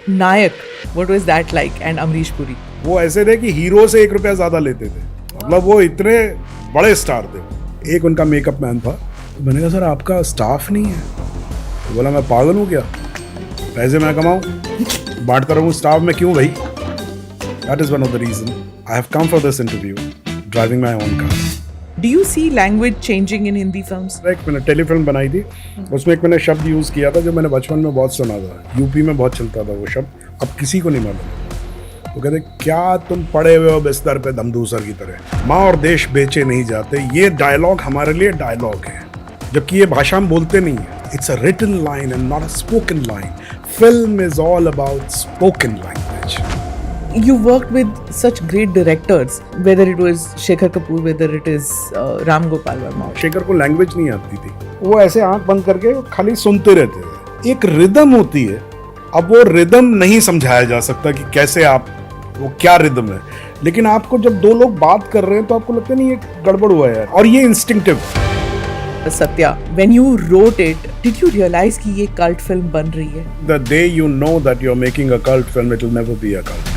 Nayak, what was that like? And Amrish Puri. वो ऐसे थे कि हीरो से 1 रुपया ज्यादा लेते थे, मतलब वो इतने बड़े स्टार थे। एक उनका मेकअप मैन था, तो मैंने कहा सर आपका स्टाफ नहीं है? तो बोला मैं पागल हूँ क्या, पैसे मैं कमाऊँ, बांटता रहूँ स्टाफ में क्यों भाई। That is one of the reason I have come for this interview, driving my own car. Do you see language changing in Hindi films? एक मैंने टेलीफिल्म बनाई थी, उसमें एक मैंने शब्द यूज़ किया था जो मैंने बचपन में बहुत सुना था, यूपी में बहुत चलता था वो शब्द, अब किसी को नहीं मालूम। वो कहते क्या तुम पड़े हुए हो बिस्तर पे दमदूसर की तरह, माँ और देश बेचे नहीं जाते। ये डायलॉग हमारे लिए डायलॉग है, जबकि ये भाषा हम बोलते नहीं है। It's a written line and not a spoken line. Film is all about spoken language. You worked with such great directors, whether it was Shekhar Kapoor, whether it is Ram Gopal Varma. Shekhar को language नहीं आती थी, वो ऐसे आंख बंद करके खाली सुनते रहते थे। एक रिदम होती है, अब वो रिदम नहीं समझाया जा सकता कि कैसे आप, वो क्या रिदम है, लेकिन आपको जब दो लोग बात कर रहे हैं तो आपको लगता नहीं ये गड़बड़ हुआ है यार, और ये instinctive. Satya, when you wrote it, did you realize कि ये cult film बन रही है? The day you know that you're making a cult film, it will never be a cult.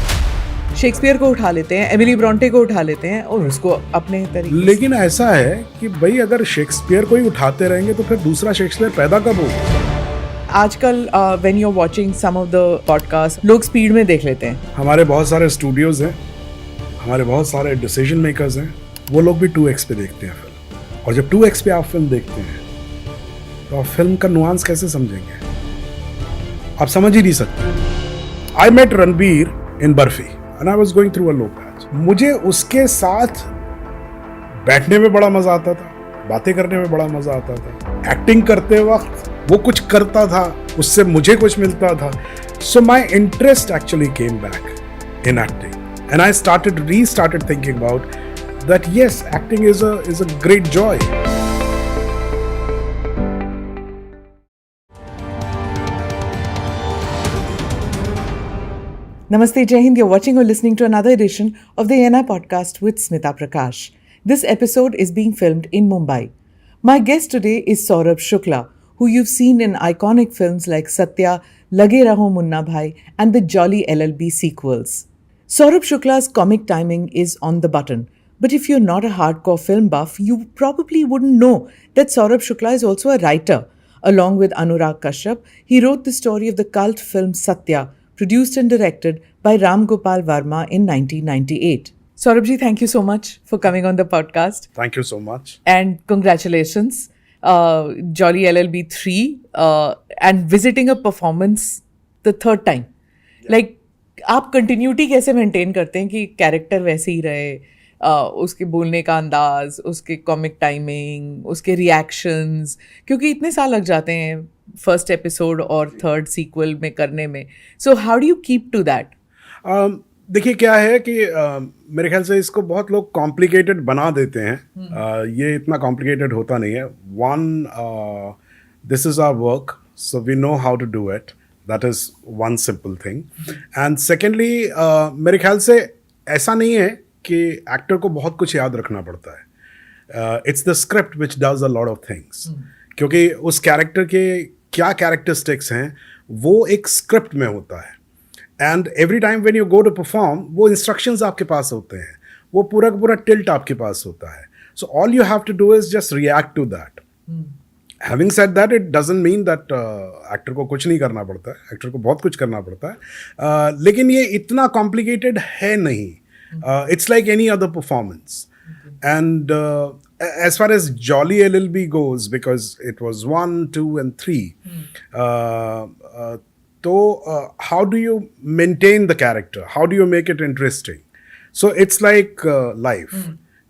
Shakespeare को उठा लेते हैं, एमिली ब्रॉन्टे को उठा लेते हैं और उसको अपने तरीके। लेकिन ऐसा है कि भाई अगर शेक्सपियर को ही उठाते रहेंगे तो फिर दूसरा शेक्सपियर पैदा कब होगा? आजकल when you are watching some of the podcast, लोग स्पीड में देख लेते हैं। हमारे बहुत सारे स्टूडियोज हैं, हमारे बहुत सारे डिसीजन मेकर्स हैं, वो लोग भी 2x पे देखते हैं फिल्म। और जब 2x पे आप फिल्म देखते हैं तो आप फिल्म का नुआंस कैसे समझेंगे? आप समझ ही नहीं सकते। I met Ranbir in Barfi and I was going through a low patch. मुझे उसके साथ बैठने में बड़ा मजा आता था, बातें करने में बड़ा मजा आता था, एक्टिंग करते वक्त वो कुछ करता था, उससे मुझे कुछ मिलता था। So my interest actually came back in acting, and I restarted thinking about that. Yes, acting is a great joy. Namaste, Jai Hind. You're watching or listening to another edition of the ENA podcast with Smita Prakash. This episode is being filmed in Mumbai. My guest today is Saurabh Shukla, who you've seen in iconic films like Satya, Lage Raho Munna Bhai, and the Jolly LLB sequels. Saurabh Shukla's comic timing is on the button. But if you're not a hardcore film buff, you probably wouldn't know that Saurabh Shukla is also a writer. Along with Anurag Kashyap, he wrote the story of the cult film Satya, produced and directed by Ram Gopal Varma in 1998. Saurabh ji, thank you so much for coming on the podcast. Thank you so much. And congratulations. Jolly LLB 3 and visiting a performance the third time. Yeah. Like, आप continuity कैसे maintain करते हैं कि character वैसे ही रहे, उसके बोलने का अंदाज, उसके कॉमिक टाइमिंग, उसके रिएक्शंस, क्योंकि इतने साल लग जाते हैं फर्स्ट एपिसोड और थर्ड सीक्वल में करने में। So how do you keep to that? देखिए क्या है कि मेरे ख्याल से इसको बहुत लोग कॉम्प्लिकेटेड बना देते हैं। ये इतना कॉम्प्लिकेटेड होता नहीं है। One, this is our work, so we know how to do it, that is one simple thing. And secondly मेरे ख्याल से ऐसा नहीं है कि एक्टर को बहुत कुछ याद रखना पड़ता है। It's the script which does a lot of things, क्योंकि उस कैरेक्टर के क्या कैरेक्टरिस्टिक्स हैं वो एक स्क्रिप्ट में होता है। And every time when you go to perform, वो इंस्ट्रक्शंस आपके पास होते हैं, वो पूरा का पूरा टिल्ट आपके पास होता है। So all you have to do is just react to that. Having said that, it doesn't mean that actor को कुछ नहीं करना पड़ता है, एक्टर को बहुत कुछ करना पड़ता है। लेकिन ये इतना कॉम्प्लिकेटेड है नहीं। It's like any other performance. And as far as Jolly LLB goes, because it was 1, 2 and 3, how do you maintain the character? How do you make it interesting? So it's like life.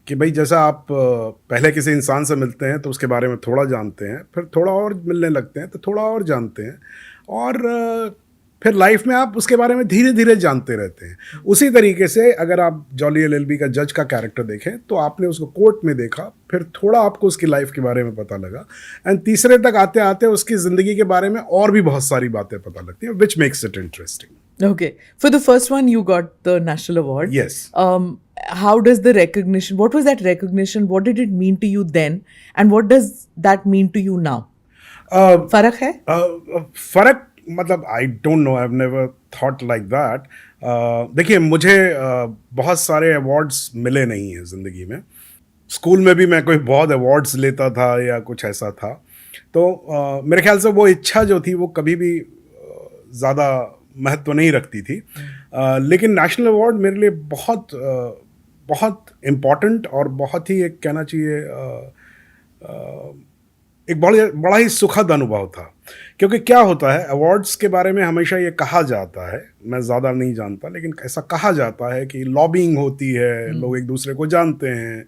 कि भाई जैसा आप पहले किसी इंसान से मिलते हैं तो उसके बारे में थोड़ा जानते हैं, फिर थोड़ा और मिलने लगते हैं तो थोड़ा और जानते हैं, और फिर लाइफ में आप उसके बारे में धीरे धीरे जानते रहते हैं। उसी तरीके से अगर आप जॉली LLB का जज का कैरेक्टर देखें तो आपने उसको कोर्ट में देखा, फिर थोड़ा आपको उसकी लाइफ के बारे में पता लगा, एंड तीसरे तक आते आते उसकी ज़िंदगी के बारे में और भी बहुत सारी बातें पता लगती हैं, which makes it interesting. Okay. For the first one, you got the national award. Yes. How does the recognition, what was that recognition? What did it mean to you then? And what does that mean to you now? फर्क है? फर्क मतलब I don't know, I have never thought like that. देखिए मुझे बहुत सारे awards मिले नहीं हैं ज़िंदगी में। स्कूल में भी मैं कोई बहुत अवार्ड्स लेता था या कुछ ऐसा था, तो मेरे ख्याल से वो इच्छा जो थी वो कभी भी ज़्यादा महत्व नहीं रखती थी। लेकिन नेशनल अवार्ड मेरे लिए बहुत इम्पॉर्टेंट और बहुत ही, एक कहना चाहिए, एक बड़ा ही सुखद अनुभव था। क्योंकि क्या होता है, अवार्ड्स के बारे में हमेशा ये कहा जाता है, मैं ज़्यादा नहीं जानता, लेकिन ऐसा कहा जाता है कि लॉबिंग होती है, लोग एक दूसरे को जानते हैं।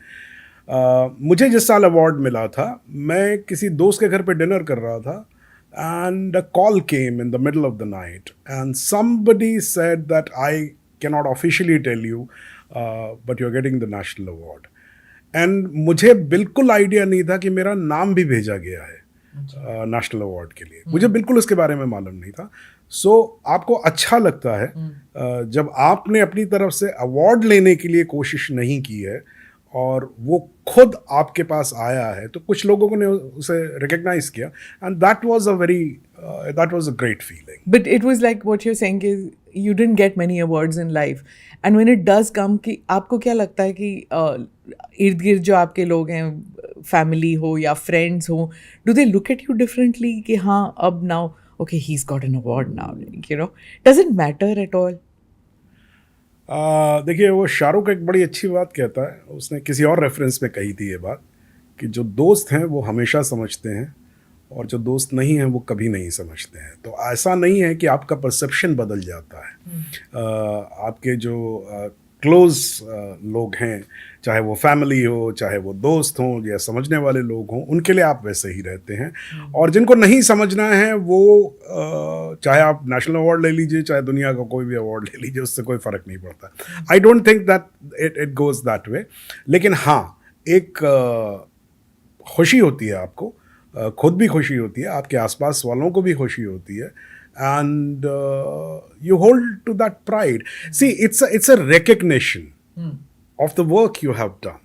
मुझे जिस साल अवार्ड मिला था, मैं किसी दोस्त के घर पे डिनर कर रहा था, and a call came in the middle of the night and somebody said that I cannot officially tell you, but you're getting the national award. And मुझे बिल्कुल आइडिया नहीं था कि मेरा नाम भी भेजा गया है नेशनल अवार्ड के लिए। मुझे बिल्कुल उसके बारे में मालूम नहीं था। सो आपको अच्छा लगता है जब आपने अपनी तरफ से अवार्ड लेने के लिए कोशिश नहीं की है और वो खुद आपके पास आया है, तो कुछ लोगों ने उसे रिकग्नाइज किया, and that was a great feeling. But it was like what you're saying is you didn't get many awards in life, and when it does come, कि आपको क्या लगता है कि इर्द गिर्द जो आपके लोग हैं, फैमिली हो या फ्रेंड्स हो, do they look at you differently कि हाँ अब now okay he's got an award now, you know, does it matter at all? देखिए वो शाहरुख एक बड़ी अच्छी बात कहता है, उसने किसी और रेफरेंस में कही थी ये बात, कि जो दोस्त हैं वो हमेशा समझते हैं और जो दोस्त नहीं हैं वो कभी नहीं समझते हैं। तो ऐसा नहीं है कि आपका परसेप्शन बदल जाता है। आपके जो क्लोज लोग हैं, चाहे वो फैमिली हो, चाहे वो दोस्त हों या समझने वाले लोग हों, उनके लिए आप वैसे ही रहते हैं। और जिनको नहीं समझना है वो चाहे आप नेशनल अवार्ड ले लीजिए, चाहे दुनिया का कोई भी अवार्ड ले लीजिए, उससे कोई फ़र्क नहीं पड़ता। आई don't think that it goes that way. लेकिन हाँ, एक खुशी होती है आपको, खुद भी खुशी होती है, आपके आसपास वालों को भी खुशी होती है, and you hold to that pride. See, it's a recognition of the work you have done.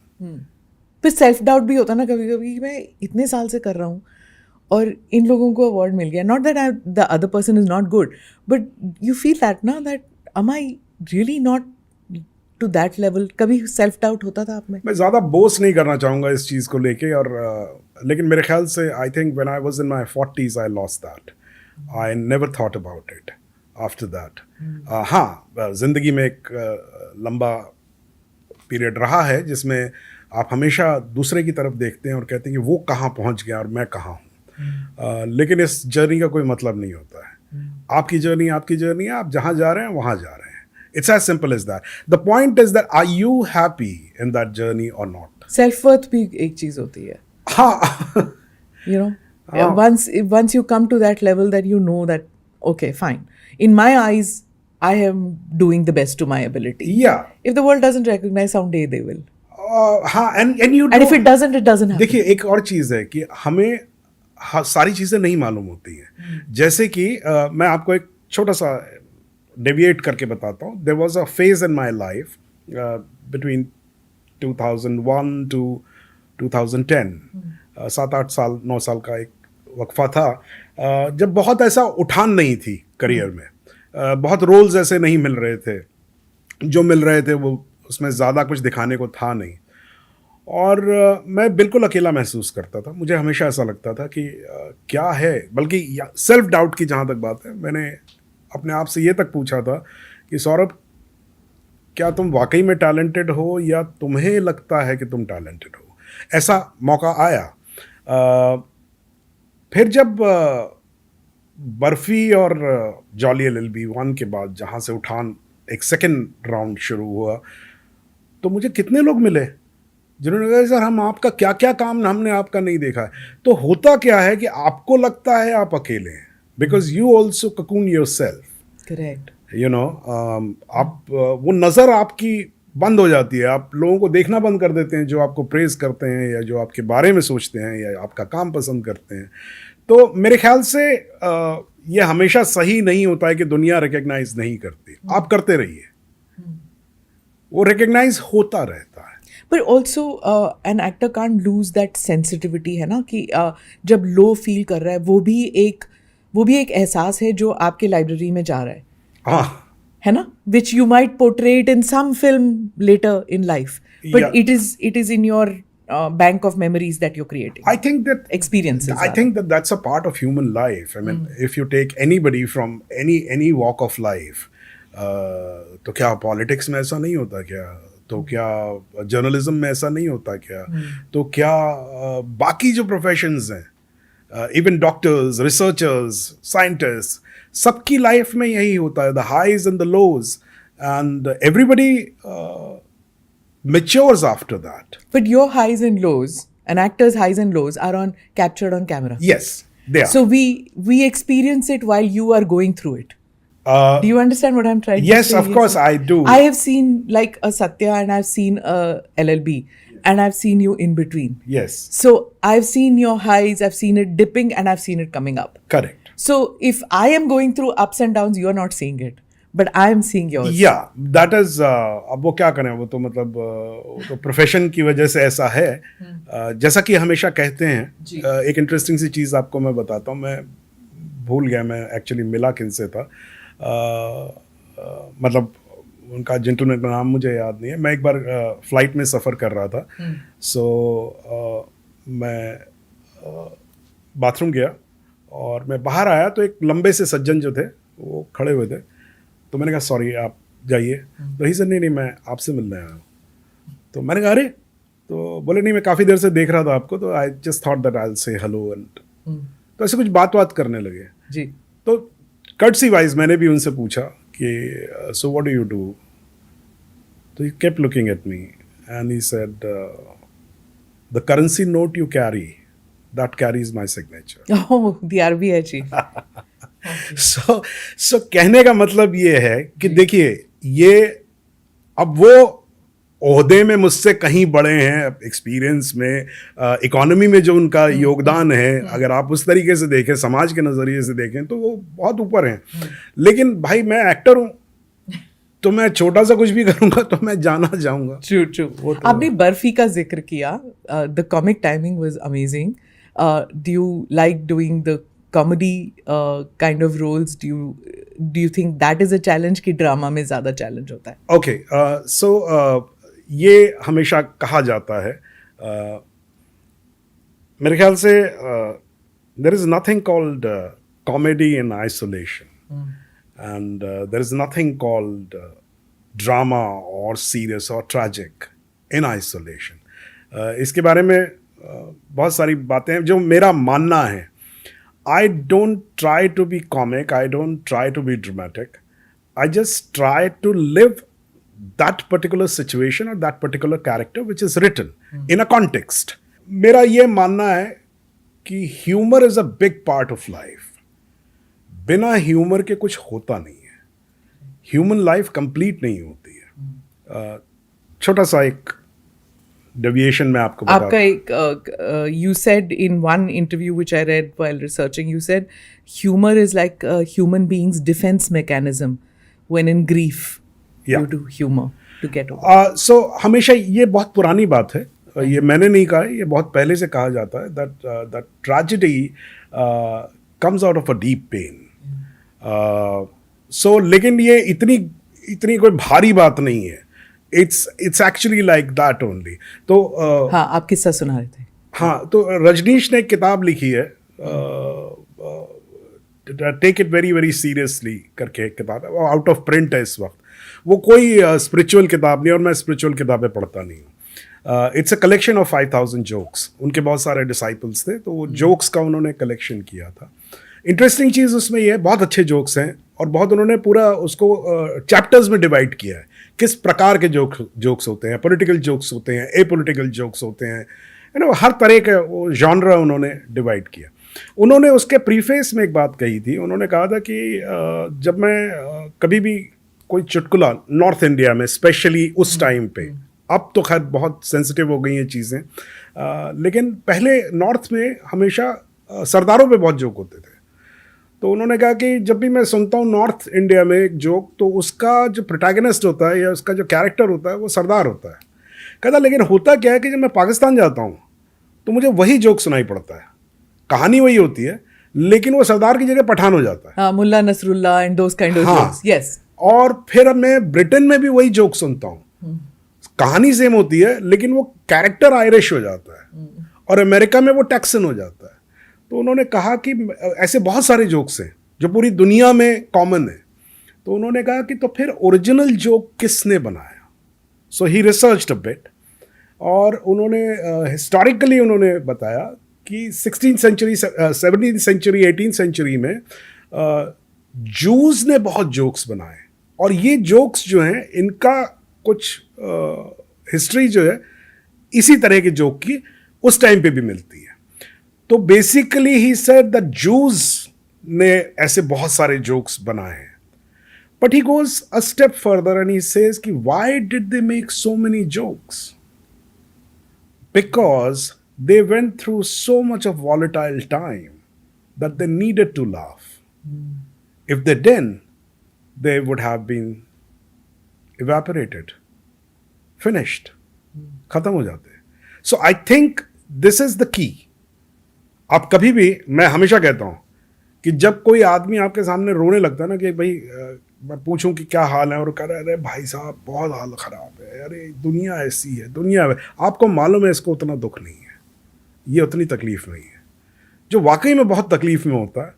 फिर सेल्फ डाउट भी होता ना कभी कभी कि मैं इतने साल से कर रहा हूँ और इन लोगों को अवार्ड मिल गया, not that the other person is not good, but you feel that ना, that am I really not to that level? कभी सेल्फ डाउट होता था आप में? मैं ज़्यादा बोस नहीं करना चाहूँगा इस चीज़ को लेके, और लेकिन मेरे ख्याल से I think when I was in my 40s I lost that. I never thought about it after that. हाँ, ज़िंदगी में एक लंबा पीरियड रहा है जिसमें आप हमेशा दूसरे की तरफ देखते हैं और कहते हैं कि वो कहाँ पहुँच गया और मैं कहाँ हूँ। लेकिन इस जर्नी का कोई मतलब नहीं होता है। आपकी जर्नी है, आप जहाँ जा रहे हैं वहाँ जा रहे हैं। It's as simple as that. The point is that are you happy in that journey or not? Self worth भी एक चीज़ होती है, हाँ। you know. Once you come to that level that you know that okay fine, in my eyes I am doing the best to my ability. Yeah. If the world doesn't recognize, someday they will. हाँ, and you And if it doesn't, it doesn't happen. देखिए एक और चीज़ है कि हमें सारी चीज़ें नहीं मालूम होती हैं। जैसे कि मैं आपको एक छोटा सा डेविएट करके बताता हूँ। There was a phase in my life between 2001 to 2010, 7-8 साल 9 साल का एक वक्फा था, जब बहुत ऐसा उठान नहीं थी करियर में, बहुत रोल्स ऐसे नहीं मिल रहे थे, जो मिल रहे थे वो उसमें ज़्यादा कुछ दिखाने को था नहीं, और मैं बिल्कुल अकेला महसूस करता था। मुझे हमेशा ऐसा लगता था कि क्या है, बल्कि सेल्फ डाउट की जहाँ तक बात है, मैंने अपने आप से ये तक पूछा था कि सौरभ, क्या तुम वाकई में टैलेंटेड हो या तुम्हें लगता है कि तुम टैलेंटेड हो? ऐसा मौका आया। फिर जब बर्फ़ी और जॉली LLB 1 के बाद जहाँ से उठान एक सेकंड राउंड शुरू हुआ, तो मुझे कितने लोग मिले जिन्होंने कहा सर हम आपका क्या क्या काम हमने आपका नहीं देखा है। तो होता क्या है कि आपको लगता है आप अकेले हैं, because you also cocoon your self. Correct. You know, आप वो नज़र आपकी बंद हो जाती है, आप लोगों को देखना बंद कर देते हैं जो आपको प्रेज करते हैं या जो आपके बारे में सोचते हैं या आपका काम पसंद करते हैं। तो मेरे ख्याल से ये हमेशा सही नहीं होता है कि दुनिया रिकग्नाइज नहीं करती। आप करते रहिए, वो रिकग्नाइज होता रहता है। But also an actor can't lose that sensitivity है ना, कि जब लो फील कर रहा है वो भी एक वो भी एक एहसास है जो आपके लाइब्रेरी में जा रहा हाँ है ना, which you might portray it in some film later in life, but Yeah. it is in your bank of memories that you're creating. I think that Experiences, I think that that's a part of human life. I mean, if you take anybody from any walk of life, तो क्या politics में ऐसा नहीं होता क्या? तो क्या journalism में ऐसा नहीं होता क्या? तो क्या बाकी जो प्रोफेशंस हैं, इवन डॉक्टर्स, रिसर्चर्स, साइंटिस्ट, सबकी लाइफ में यही होता है, the highs and the lows, and everybody matures after that. But your highs and lows, an actor's highs and lows, are captured on camera. Yes, they are. So we experience it while you are going through it. Do you understand what I'm trying to Yes, say? of course I do. I have seen like a Satya and I've seen a LLB and I've seen you in between. Yes, So I've seen your highs, I've seen it dipping and I've seen it coming up. correct. So if I am going through ups and downs, you're not seeing it. But I am seeing yours. Yeah, that is, अब वो क्या करें, वो तो मतलब वो तो profession की वजह से ऐसा है. जैसा कि हमेशा कहते हैं, एक इंटरेस्टिंग सी चीज़ आपको मैं बताता हूँ. मैं भूल गया मैं एक्चुअली मिला किन से था, मतलब उनका जेंटलमैन का नाम मुझे याद नहीं है. मैं एक बार फ्लाइट में सफ़र कर रहा था, सो मैं बाथरूम गया और मैं बाहर आया तो एक लंबे से सज्जन जो थे वो खड़े हुए थे. तो मैंने कहा सॉरी आप जाइए. तो ही सर नहीं मैं आपसे मिलने आया हूँ. तो मैंने कहा अरे, तो बोले नहीं मैं काफ़ी देर से देख रहा था आपको, तो I just thought that I will say hello and. तो ऐसे कुछ बात करने लगे जी. तो कर्टसी वाइज मैंने भी उनसे पूछा कि so what do you do. तो he kept looking at me and he said the currency note you carry that carries my signature. Oh, the RBI chief. So कहने का मतलब ये है कि देखिए, ये अब वो ओहदे में मुझसे कहीं बड़े हैं, एक्सपीरियंस में, इकोनॉमी में जो उनका योगदान है, अगर आप उस तरीके से देखें, समाज के नज़रिए से देखें, तो वो बहुत ऊपर हैं. लेकिन भाई मैं एक्टर हूँ, तो मैं छोटा सा कुछ भी करूँगा तो मैं जाना जाऊँगा. True. आपने बर्फी का जिक्र किया. The comic timing was amazing. Do you like doing the comedy kind of roles? Do you think that is a challenge कि ड्रामा में ज़्यादा चैलेंज होता है? ओके, सो ये हमेशा कहा जाता है, मेरे ख्याल से there is nothing called comedy in isolation, and there is nothing called drama और सीरियस और ट्रैजिक इन आइसोलेशन. इसके बारे में बहुत सारी बातें हैं जो मेरा मानना है. I don't try to be comic, I don't try to be dramatic. I just try to live that particular situation or that particular character which is written in a context. मेरा ये मानना है कि humor is a big part of life. बिना humor के कुछ होता नहीं है. Human life complete नहीं होती है. छोटा सा एक deviation में आपको बता. आपका एक you said in one interview which I read while researching, you said humor is like a human being's defense mechanism when in grief. Yeah. You do humor to get over. So हमेशा ये बहुत पुरानी बात है, ये मैंने नहीं कहा है, ये बहुत पहले से कहा जाता है, that tragedy comes out of a deep pain. So लेकिन ये इतनी कोई भारी बात नहीं है. It's actually like that only. तो हाँ, आप किस्सा सुना रहे थे. हाँ, तो रजनीश ने एक किताब लिखी है, take it very very seriously करके एक किताब है, वो आउट ऑफ प्रिंट है इस वक्त. वो कोई स्पिरिचुअल किताब नहीं, और मैं स्पिरिचुअल किताबें पढ़ता नहीं हूँ. It's a collection of 5000 jokes. उनके बहुत सारे डिसाइपल्स थे, तो वो जोक्स का उन्होंने कलेक्शन किया था. इंटरेस्टिंग चीज़ उसमें ये, बहुत अच्छे जोक्स हैं, और बहुत उन्होंने पूरा उसको चैप्टर्स में डिवाइड किया है, किस प्रकार के जोक्स होते हैं. पॉलिटिकल जोक्स होते हैं, एपॉलिटिकल जोक्स होते हैं, हर तरह के वो जॉनरा उन्होंने डिवाइड किया. उन्होंने उसके प्रीफेस में एक बात कही थी. उन्होंने कहा था कि जब मैं कभी भी कोई चुटकुला नॉर्थ इंडिया में स्पेशली उस टाइम पे, अब तो खैर बहुत सेंसिटिव हो गई हैं चीज़ें, लेकिन पहले नॉर्थ में हमेशा सरदारों पे बहुत जोक होते थे. तो उन्होंने कहा कि जब भी मैं सुनता हूँ नॉर्थ इंडिया में एक जोक, तो उसका जो प्रोटैगनिस्ट होता है या उसका जो कैरेक्टर होता है वो सरदार होता है. कहता लेकिन होता क्या है कि जब मैं पाकिस्तान जाता हूँ तो मुझे वही जोक सुनाई पड़ता है, कहानी वही होती है, लेकिन वो सरदार की जगह पठान हो जाता है। Mulla Nasrullah and those kind of हाँ। Jokes, yes. और फिर मैं ब्रिटेन में भी वही जोक सुनता हूँ, कहानी सेम होती है लेकिन वो कैरेक्टर आयरिश हो जाता है, और अमेरिका में वो टेक्सन हो जाता है। तो उन्होंने कहा कि ऐसे बहुत सारे जोक्स हैं जो पूरी दुनिया में कॉमन है। तो उन्होंने कहा कि तो फिर ओरिजिनल जोक किसने बनाया? सो ही रिसर्च्ड अ बिट, और उन्होंने हिस्टोरिकली उन्होंने बताया कि 16th century, 17th century, 18th century में जूस ने बहुत जोक्स बनाए, और ये जोक्स जो हैं इनका कुछ हिस्ट्री जो है इसी तरह के जोक की उस टाइम पे भी मिलती है। तो basically he said that Jews ने ऐसे बहुत सारे जोक्स बनाए हैं। But he goes a step further and he says कि why did they make so many jokes? Because they went through so much of volatile time that they needed to laugh. If they didn't, they would have been evaporated, finished, खत्म हो जाते। So I think this is the key. आप कभी भी, मैं हमेशा कहता हूँ कि जब कोई आदमी आपके सामने रोने लगता है ना कि भाई मैं पूछूं कि क्या हाल है, और कह रहा है अरे भाई साहब बहुत हाल खराब है, अरे दुनिया ऐसी है, दुनिया, आपको मालूम है इसको उतना दुख नहीं है, ये उतनी तकलीफ नहीं है। जो वाकई में बहुत तकलीफ में होता है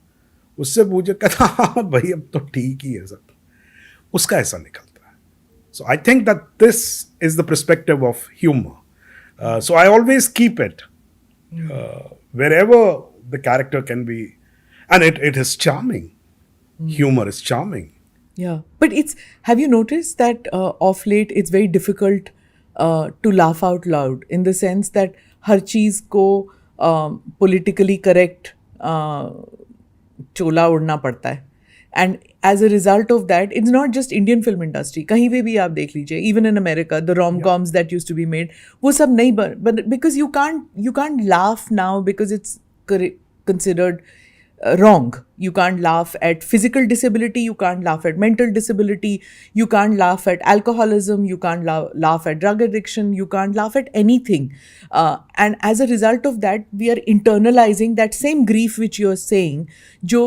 उससे पूछे, कहता हाँ भाई अब तो ठीक ही है सब, उसका ऐसा निकलता है। So I think that this is the perspective of humour. So I always keep it wherever the character can be, and it is charming. Humor is charming. Yeah, but have you noticed that of late it's very difficult to laugh out loud, in the sense that हर चीज को politically correct चोला उड़ना पड़ता है, and as a result of that, it's not just Indian film industry, कहीं पे भी आप देख लीजिए, even in America, the rom-coms that used to be made, वो सब नहीं but because you can't laugh now because it's considered wrong. You can't laugh at physical disability, you can't laugh at mental disability, you can't laugh at alcoholism, you can't laugh at drug addiction, you can't laugh at anything. And as a result of that, we are internalizing that same grief which you're saying, जो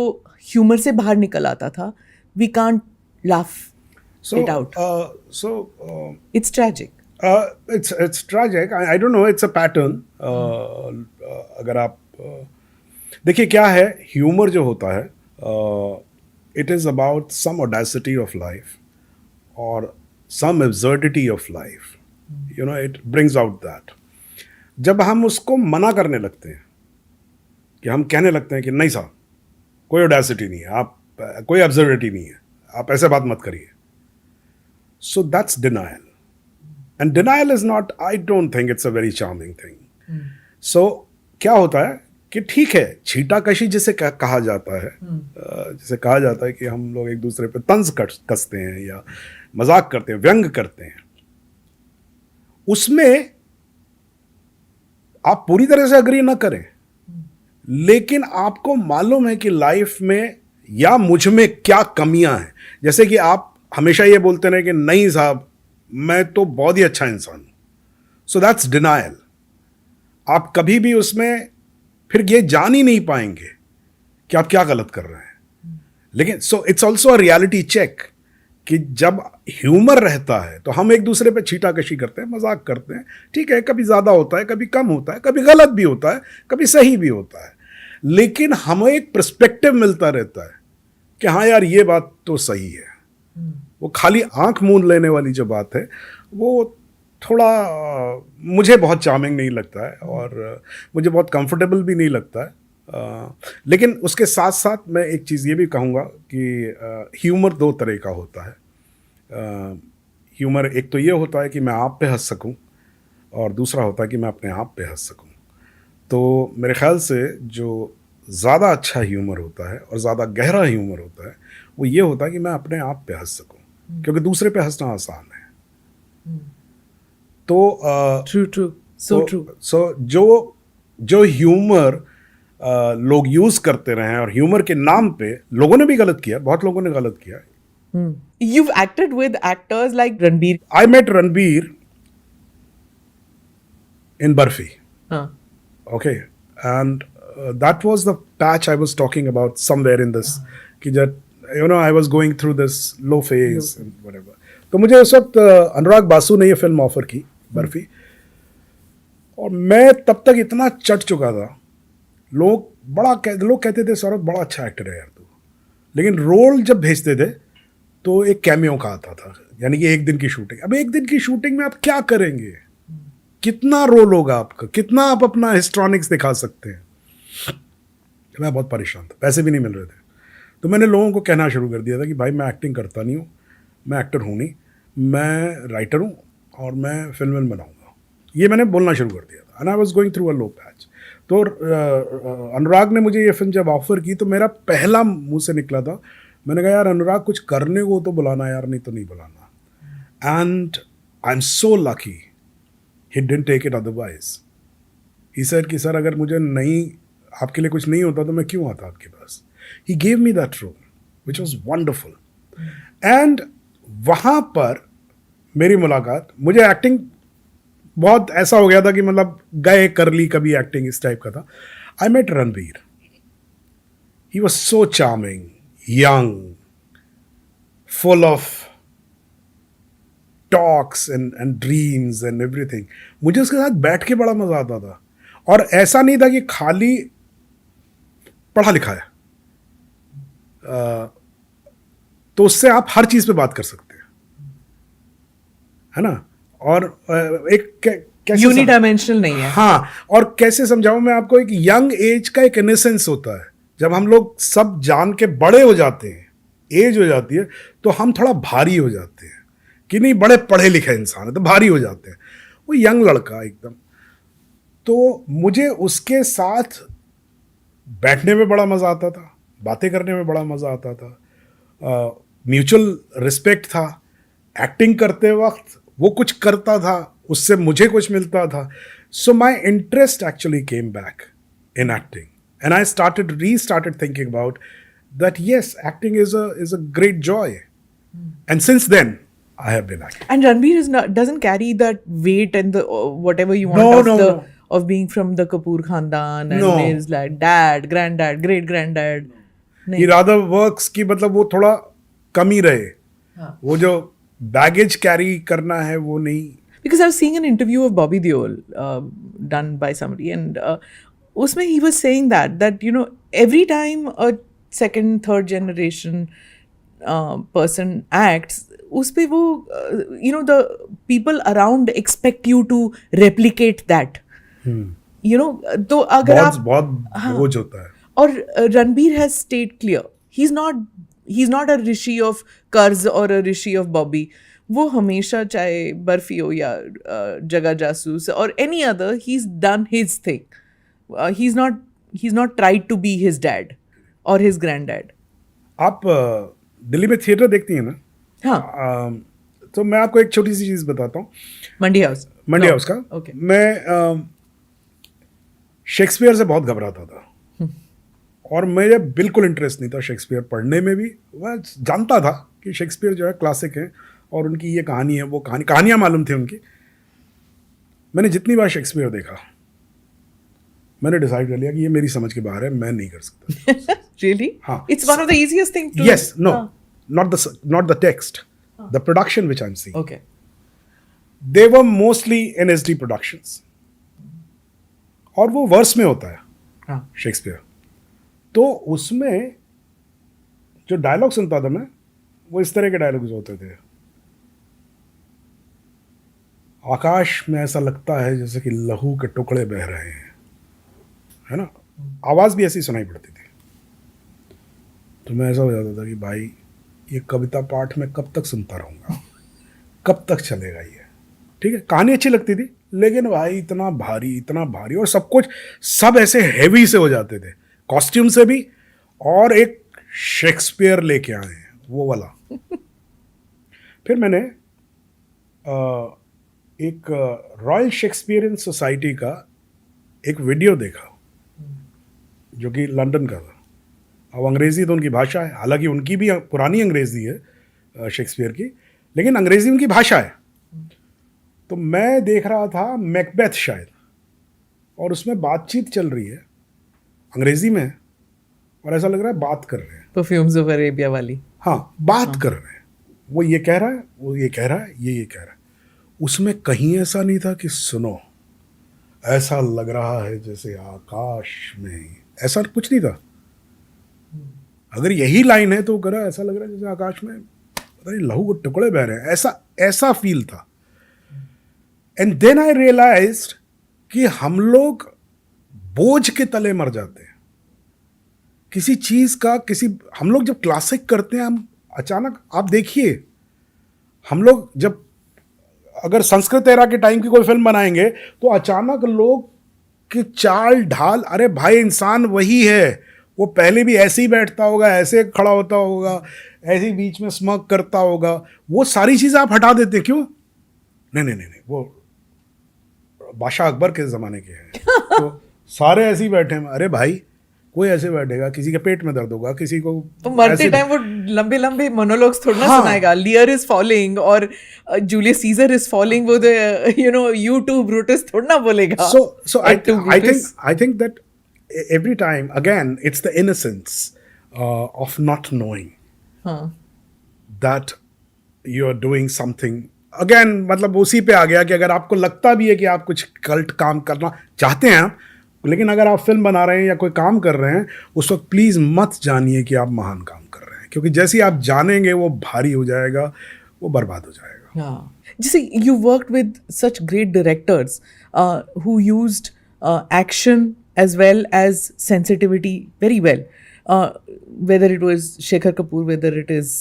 humor से बाहर निकल आता था, we can't laugh it out. It's tragic. It's tragic. I don't know, it's a pattern. अगर आप देखिए क्या है, ह्यूमर जो होता है, it is about some audacity of life और some absurdity of life, you know, it brings out that. जब हम उसको मना करने लगते हैं, कि हम कहने लगते हैं कि नहीं साहब कोई ऑडेसिटी नहीं है, आप कोई एब्सर्डिटी नहीं है, आप ऐसे बात मत करिए, so that's denial, and denial is not, I don't think it's a very charming thing. So क्या होता है कि ठीक है, छीटाकशी जिसे कहा जाता है, जिसे कहा जाता है कि हम लोग एक दूसरे पे तंज कसते हैं या मजाक करते हैं, व्यंग करते हैं, उसमें आप पूरी तरह से अग्री ना करें, लेकिन आपको मालूम है कि लाइफ में या मुझ में क्या कमियां हैं। जैसे कि आप हमेशा ये बोलते रहे कि नहीं साहब मैं तो बहुत ही अच्छा इंसान हूं, सो दैट्स डिनायल। आप कभी भी उसमें फिर ये जान ही नहीं पाएंगे कि आप क्या गलत कर रहे हैं। लेकिन so it's also a reality check कि जब ह्यूमर रहता है तो हम एक दूसरे पे छीटाकशी करते हैं, मजाक करते हैं, ठीक है, कभी ज़्यादा होता है, कभी कम होता है, कभी गलत भी होता है, कभी सही भी होता है, लेकिन हमें एक पर्सपेक्टिव मिलता रहता है कि हाँ यार ये बात तो सही है। वो खाली आंख मूंद लेने वाली जो बात है वो थोड़ा मुझे बहुत चार्मिंग नहीं लगता है, और मुझे बहुत कंफर्टेबल भी नहीं लगता है। लेकिन उसके साथ साथ मैं एक चीज़ ये भी कहूँगा कि ह्यूमर दो तरह का होता है। ह्यूमर एक तो ये होता है कि मैं आप पे हंस सकूँ, और दूसरा होता है कि मैं अपने आप पे हंस सकूँ। तो मेरे ख्याल से जो ज़्यादा अच्छा ह्यूमर होता है और ज़्यादा गहरा ह्यूमर होता है वो ये होता है कि मैं अपने आप पे हंस सकूँ, क्योंकि दूसरे पे हंसना आसान है। तो सो जो ह्यूमर लोग यूज करते रहे हैं, और ह्यूमर के नाम पे लोगों ने भी गलत किया, बहुत लोगों ने गलत किया। You've acted with actors like Ranbir. I met Ranbir in Barfi. Okay, and that was the patch I was talking about somewhere in this, कि जब I was going through this low phase and whatever. तो मुझे उस वक्त अनुराग बासु ने ये film offer की, बर्फी, और मैं तब तक इतना चट चुका था, लोग कहते थे सौरभ बड़ा अच्छा एक्टर है यार तू, लेकिन रोल जब भेजते थे तो एक कैमियो का आता था, यानी कि एक दिन की शूटिंग. अब एक दिन की शूटिंग में आप क्या करेंगे, कितना रोल होगा आपका, कितना आप अपना हिस्ट्रॉनिक्स दिखा सकते हैं. मैं बहुत परेशान था, पैसे भी नहीं मिल रहे थे. तो मैंने लोगों को कहना शुरू कर दिया था कि भाई मैं एक्टिंग करता नहीं हूँ, मैं एक्टर हूँ नहीं, मैं राइटर हूँ और मैं फिल्म बनाऊँगा. ये मैंने बोलना शुरू कर दिया था. And I was going through a low patch. तो अनुराग ने मुझे ये फिल्म जब ऑफर की तो मेरा पहला मुंह से निकला था, मैंने कहा यार अनुराग कुछ करने को तो बुलाना यार, नहीं तो नहीं बुलाना. And I am so lucky he didn't take it otherwise. He said कि सर अगर मुझे नहीं, आपके लिए कुछ नहीं होता तो मैं क्यों आता आपके पास. He gave me that role, which was wonderful. And वहाँ पर मेरी मुलाकात, मुझे एक्टिंग बहुत ऐसा हो गया था कि मतलब गए कर ली कभी एक्टिंग, इस टाइप का था. I met Ranbir. He was so charming, young, full of talks and dreams and everything. मुझे उसके साथ बैठ के बड़ा मजा आता था. और ऐसा नहीं था कि खाली पढ़ा लिखा है, तो उससे आप हर चीज पे बात कर सकते हैं, है ना. और एक कैसे यूनिडायमेंशनल नहीं है. हाँ, और कैसे समझाऊं मैं आपको, एक यंग एज का एक इनोसेंस होता है. जब हम लोग सब जान के बड़े हो जाते हैं, एज हो जाती है, तो हम थोड़ा भारी हो जाते हैं कि नहीं बड़े पढ़े लिखे इंसान है तो भारी हो जाते हैं. वो यंग लड़का एकदम. तो मुझे उसके साथ बैठने में बड़ा मजा आता था, बातें करने में बड़ा मज़ा आता था, म्यूचुअल रिस्पेक्ट था. एक्टिंग करते वक्त वो कुछ करता था, उससे मुझे कुछ मिलता था. So my interest actually came back in acting and I restarted thinking about that yes, acting is a great joy. And since then I have been acting. And Ranbir doesn't carry that weight and the whatever you want of being from the Kapoor Khandan and his like dad, granddad, great granddad. He rather works कि मतलब वो थोड़ा कम ही रहे. वो जो baggage carry करना है वो नहीं. Because I was seeing an interview of Bobby Deol done by somebody, and उसमें he was saying that you know every time a second, third generation person acts, उस पे वो you know the people around expect you to replicate that. You know, तो अगर आप बहुत बोझ होता है. और Ranbir has stayed clear, he is not a Rishi of कर्ज और अ ऋषि ऑफ बॉबी. वो हमेशा चाहे बर्फी हो या जगा जासूस और any other, he is done his thing. He is not tried to be his dad और हिज ग्रैंड डैड. आप दिल्ली में थिएटर देखती हैं ना? हाँ. तो मैं आपको एक छोटी सी चीज़ बताता हूँ. मंडी हाउस का. Okay. मैं शेक्सपियर से बहुत घबराता था और मुझे बिल्कुल इंटरेस्ट नहीं था शेक्सपियर पढ़ने में भी. वह जानता था कि शेक्सपियर जो है क्लासिक है और उनकी ये कहानी है, वो कहानियाँ मालूम थी उनकी. मैंने जितनी बार शेक्सपियर देखा, मैंने डिसाइड कर लिया कि ये मेरी समझ के बाहर है, मैं नहीं कर सकता. Really? हाँ. It's one of the easiest things to. Yes, no, not the text, the production which I'm seeing. Okay. They were mostly NSD productions. और वो वर्स में होता है शेक्सपियर. तो उसमें जो डायलॉग सुनता था मैं, वो इस तरह के डायलॉग्स होते थे. आकाश में ऐसा लगता है जैसे कि लहू के टुकड़े बह रहे हैं, है ना. आवाज़ भी ऐसी सुनाई पड़ती थी. तो मैं ऐसा हो जाता था कि भाई ये कविता पाठ मैं कब तक सुनता रहूँगा, कब तक चलेगा ये. ठीक है, कहानी अच्छी लगती थी, लेकिन भाई इतना भारी और सब कुछ सब ऐसे हेवी से हो जाते थे, कॉस्ट्यूम से भी. और एक शेक्सपियर लेके आए हैं वो वाला. फिर मैंने एक रॉयल शेक्सपियरियन सोसाइटी का एक वीडियो देखा जो कि लंदन का था. अब अंग्रेज़ी तो उनकी भाषा है, हालांकि उनकी भी पुरानी अंग्रेज़ी है शेक्सपियर की, लेकिन अंग्रेज़ी उनकी भाषा है. तो मैं देख रहा था मैकबेथ शायद, और उसमें बातचीत चल रही है अंग्रेजी में है और ऐसा लग रहा है बात कर रहे हैं। परफ्यूम्स ऑफ अरेबिया वाली। हाँ, बात कर रहे हैं, वो ये कह रहा है, वो ये कह रहा है, ये कह रहा है। उसमें कहीं ऐसा नहीं था कि सुनो ऐसा लग रहा है जैसे आकाश में, ऐसा कुछ नहीं था। अगर यही लाइन है तो कह रहा है ऐसा लग रहा है जैसे आकाश में पता नहीं लहू के टुकड़े बह रहे हैं, ऐसा फील था। एंड देन आई रियलाइज्ड कि हम लोग बोझ के तले मर जाते हैं किसी चीज का। हम लोग जब क्लासिक करते हैं, हम अचानक, आप देखिए, हम लोग जब अगर संस्कृत एरा के टाइम की कोई फिल्म बनाएंगे तो अचानक लोग की चाल ढाल, अरे भाई इंसान वही है, वो पहले भी ऐसे ही बैठता होगा, ऐसे खड़ा होता होगा, ऐसे ही बीच में स्मोक करता होगा, वो सारी चीजें आप हटा देते क्यों? नहीं, वो बादशाह अकबर के ज़माने के हैं तो सारे ऐसे ही बैठे हैं। अरे भाई कोई ऐसे बैठेगा, किसी के पेट में दर्द होगा, किसी को तो मरते टाइम वो लंबे लंबे मोनोलॉग्स थोड़ा ना सुनाएगा, लियर इज फॉलिंग और जूलियस सीजर इज फॉलिंग, वो यू टू ब्रूटस थोड़ा ना बोलेगा। So I think that every time again it's the innocence of not knowing that you're doing something. Again मतलब उसी पे आ गया कि अगर आपको लगता भी है कि आप कुछ कल्ट काम करना चाहते हैं, लेकिन अगर आप फिल्म बना रहे हैं या कोई काम कर रहे हैं, उस वक्त प्लीज़ मत जानिए कि आप महान काम कर रहे हैं, क्योंकि जैसे ही आप जानेंगे वो भारी हो जाएगा, वो बर्बाद हो जाएगा। जैसे you worked with such great directors who used action as well as sensitivity very well. Whether it was Shekhar Kapoor, whether it is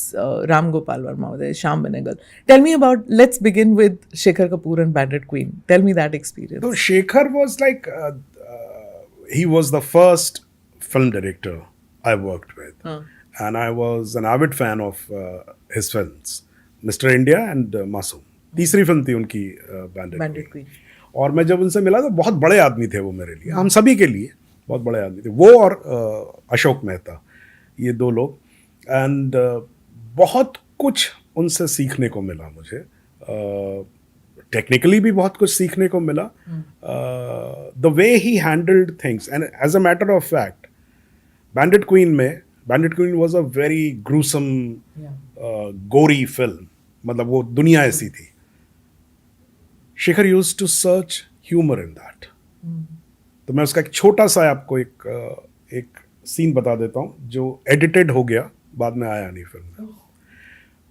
Ram Gopal Varma, whether it's Shyam Benegal. Tell me about, let's begin with Shekhar Kapoor and Bandit Queen. Tell me that experience. So Shekhar was like, he was the first film director I worked with. And I was an avid fan of his films, Mr. India and Masoom. तीसरी film थी उनकी Bandit Queen. और मैं जब उनसे मिला तो बहुत बड़े आदमी थे वो मेरे लिए, हम सभी के लिए बहुत बड़े आदमी थे वो, और अशोक मेहता, ये दो लोग। एंड बहुत कुछ उनसे सीखने को मिला मुझे, टेक्निकली भी बहुत कुछ सीखने को मिला, the way he handled things. And as a matter of fact bandit queen was a very gruesome gory film, मतलब वो दुनिया ऐसी थी। Shekhar used to search humour in that. तो मैं उसका एक छोटा सा आपको एक सीन बता देता हूँ जो एडिटेड हो गया, बाद में आया नहीं फिल्म में।